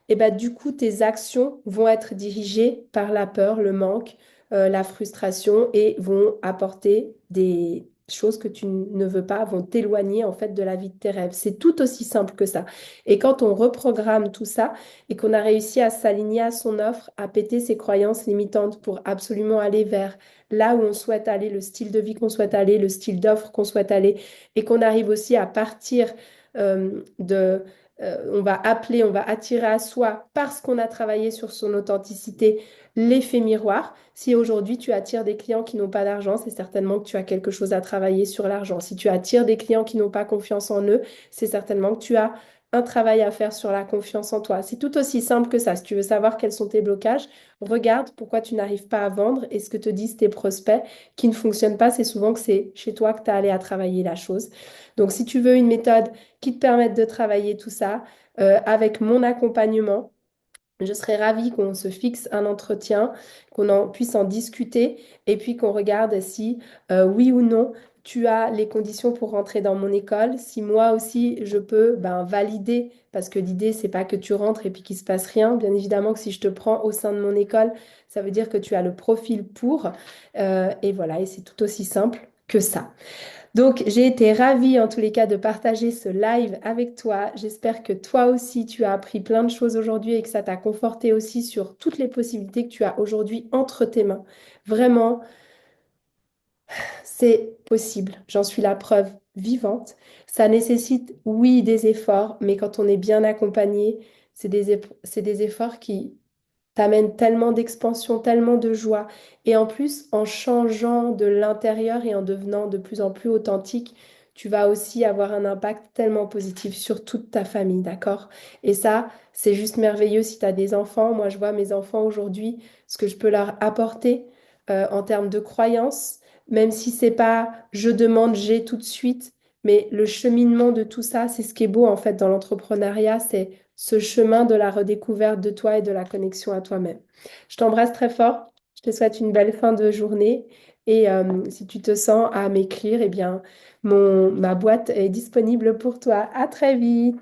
et ben, du coup, tes actions vont être dirigées par la peur, le manque, la frustration et vont apporter des choses que tu ne veux pas, vont t'éloigner en fait de la vie de tes rêves. C'est tout aussi simple que ça. Et quand on reprogramme tout ça, et qu'on a réussi à s'aligner à son offre, à péter ses croyances limitantes pour absolument aller vers là où on souhaite aller, le style de vie qu'on souhaite aller, le style d'offre qu'on souhaite aller, et qu'on arrive aussi à partir de... on va appeler, on va attirer à soi, parce qu'on a travaillé sur son authenticité, l'effet miroir. Si aujourd'hui tu attires des clients qui n'ont pas d'argent, c'est certainement que tu as quelque chose à travailler sur l'argent. Si tu attires des clients qui n'ont pas confiance en eux, c'est certainement que tu as un travail à faire sur la confiance en toi. C'est tout aussi simple que ça. Si tu veux savoir quels sont tes blocages, regarde pourquoi tu n'arrives pas à vendre et ce que te disent tes prospects qui ne fonctionnent pas. C'est souvent que c'est chez toi que tu as allé à travailler la chose. Donc, si tu veux une méthode qui te permette de travailler tout ça avec mon accompagnement, je serais ravie qu'on se fixe un entretien, puisse en discuter et puis qu'on regarde si oui ou non tu as les conditions pour rentrer dans mon école. Si moi aussi je peux ben, valider, parce que l'idée c'est pas que tu rentres et puis qu'il se passe rien. Bien évidemment que si je te prends au sein de mon école, ça veut dire que tu as le profil pour. Et voilà, et c'est tout aussi simple que ça. Donc, j'ai été ravie en tous les cas de partager ce live avec toi. J'espère que toi aussi, tu as appris plein de choses aujourd'hui et que ça t'a conforté aussi sur toutes les possibilités que tu as aujourd'hui entre tes mains. Vraiment, c'est possible. J'en suis la preuve vivante. Ça nécessite, oui, des efforts, mais quand on est bien accompagné, c'est des efforts qui t'amène tellement d'expansion, tellement de joie. Et en plus, en changeant de l'intérieur et en devenant de plus en plus authentique, tu vas aussi avoir un impact tellement positif sur toute ta famille, d'accord? Et ça, c'est juste merveilleux si tu as des enfants. Moi, je vois mes enfants aujourd'hui, ce que je peux leur apporter en termes de croyances, même si c'est pas je demande, j'ai tout de suite, mais le cheminement de tout ça, c'est ce qui est beau en fait dans l'entrepreneuriat, c'est ce chemin de la redécouverte de toi et de la connexion à toi-même. Je t'embrasse très fort. Je te souhaite une belle fin de journée. Et si tu te sens à m'écrire, eh bien, ma boîte est disponible pour toi. À très vite.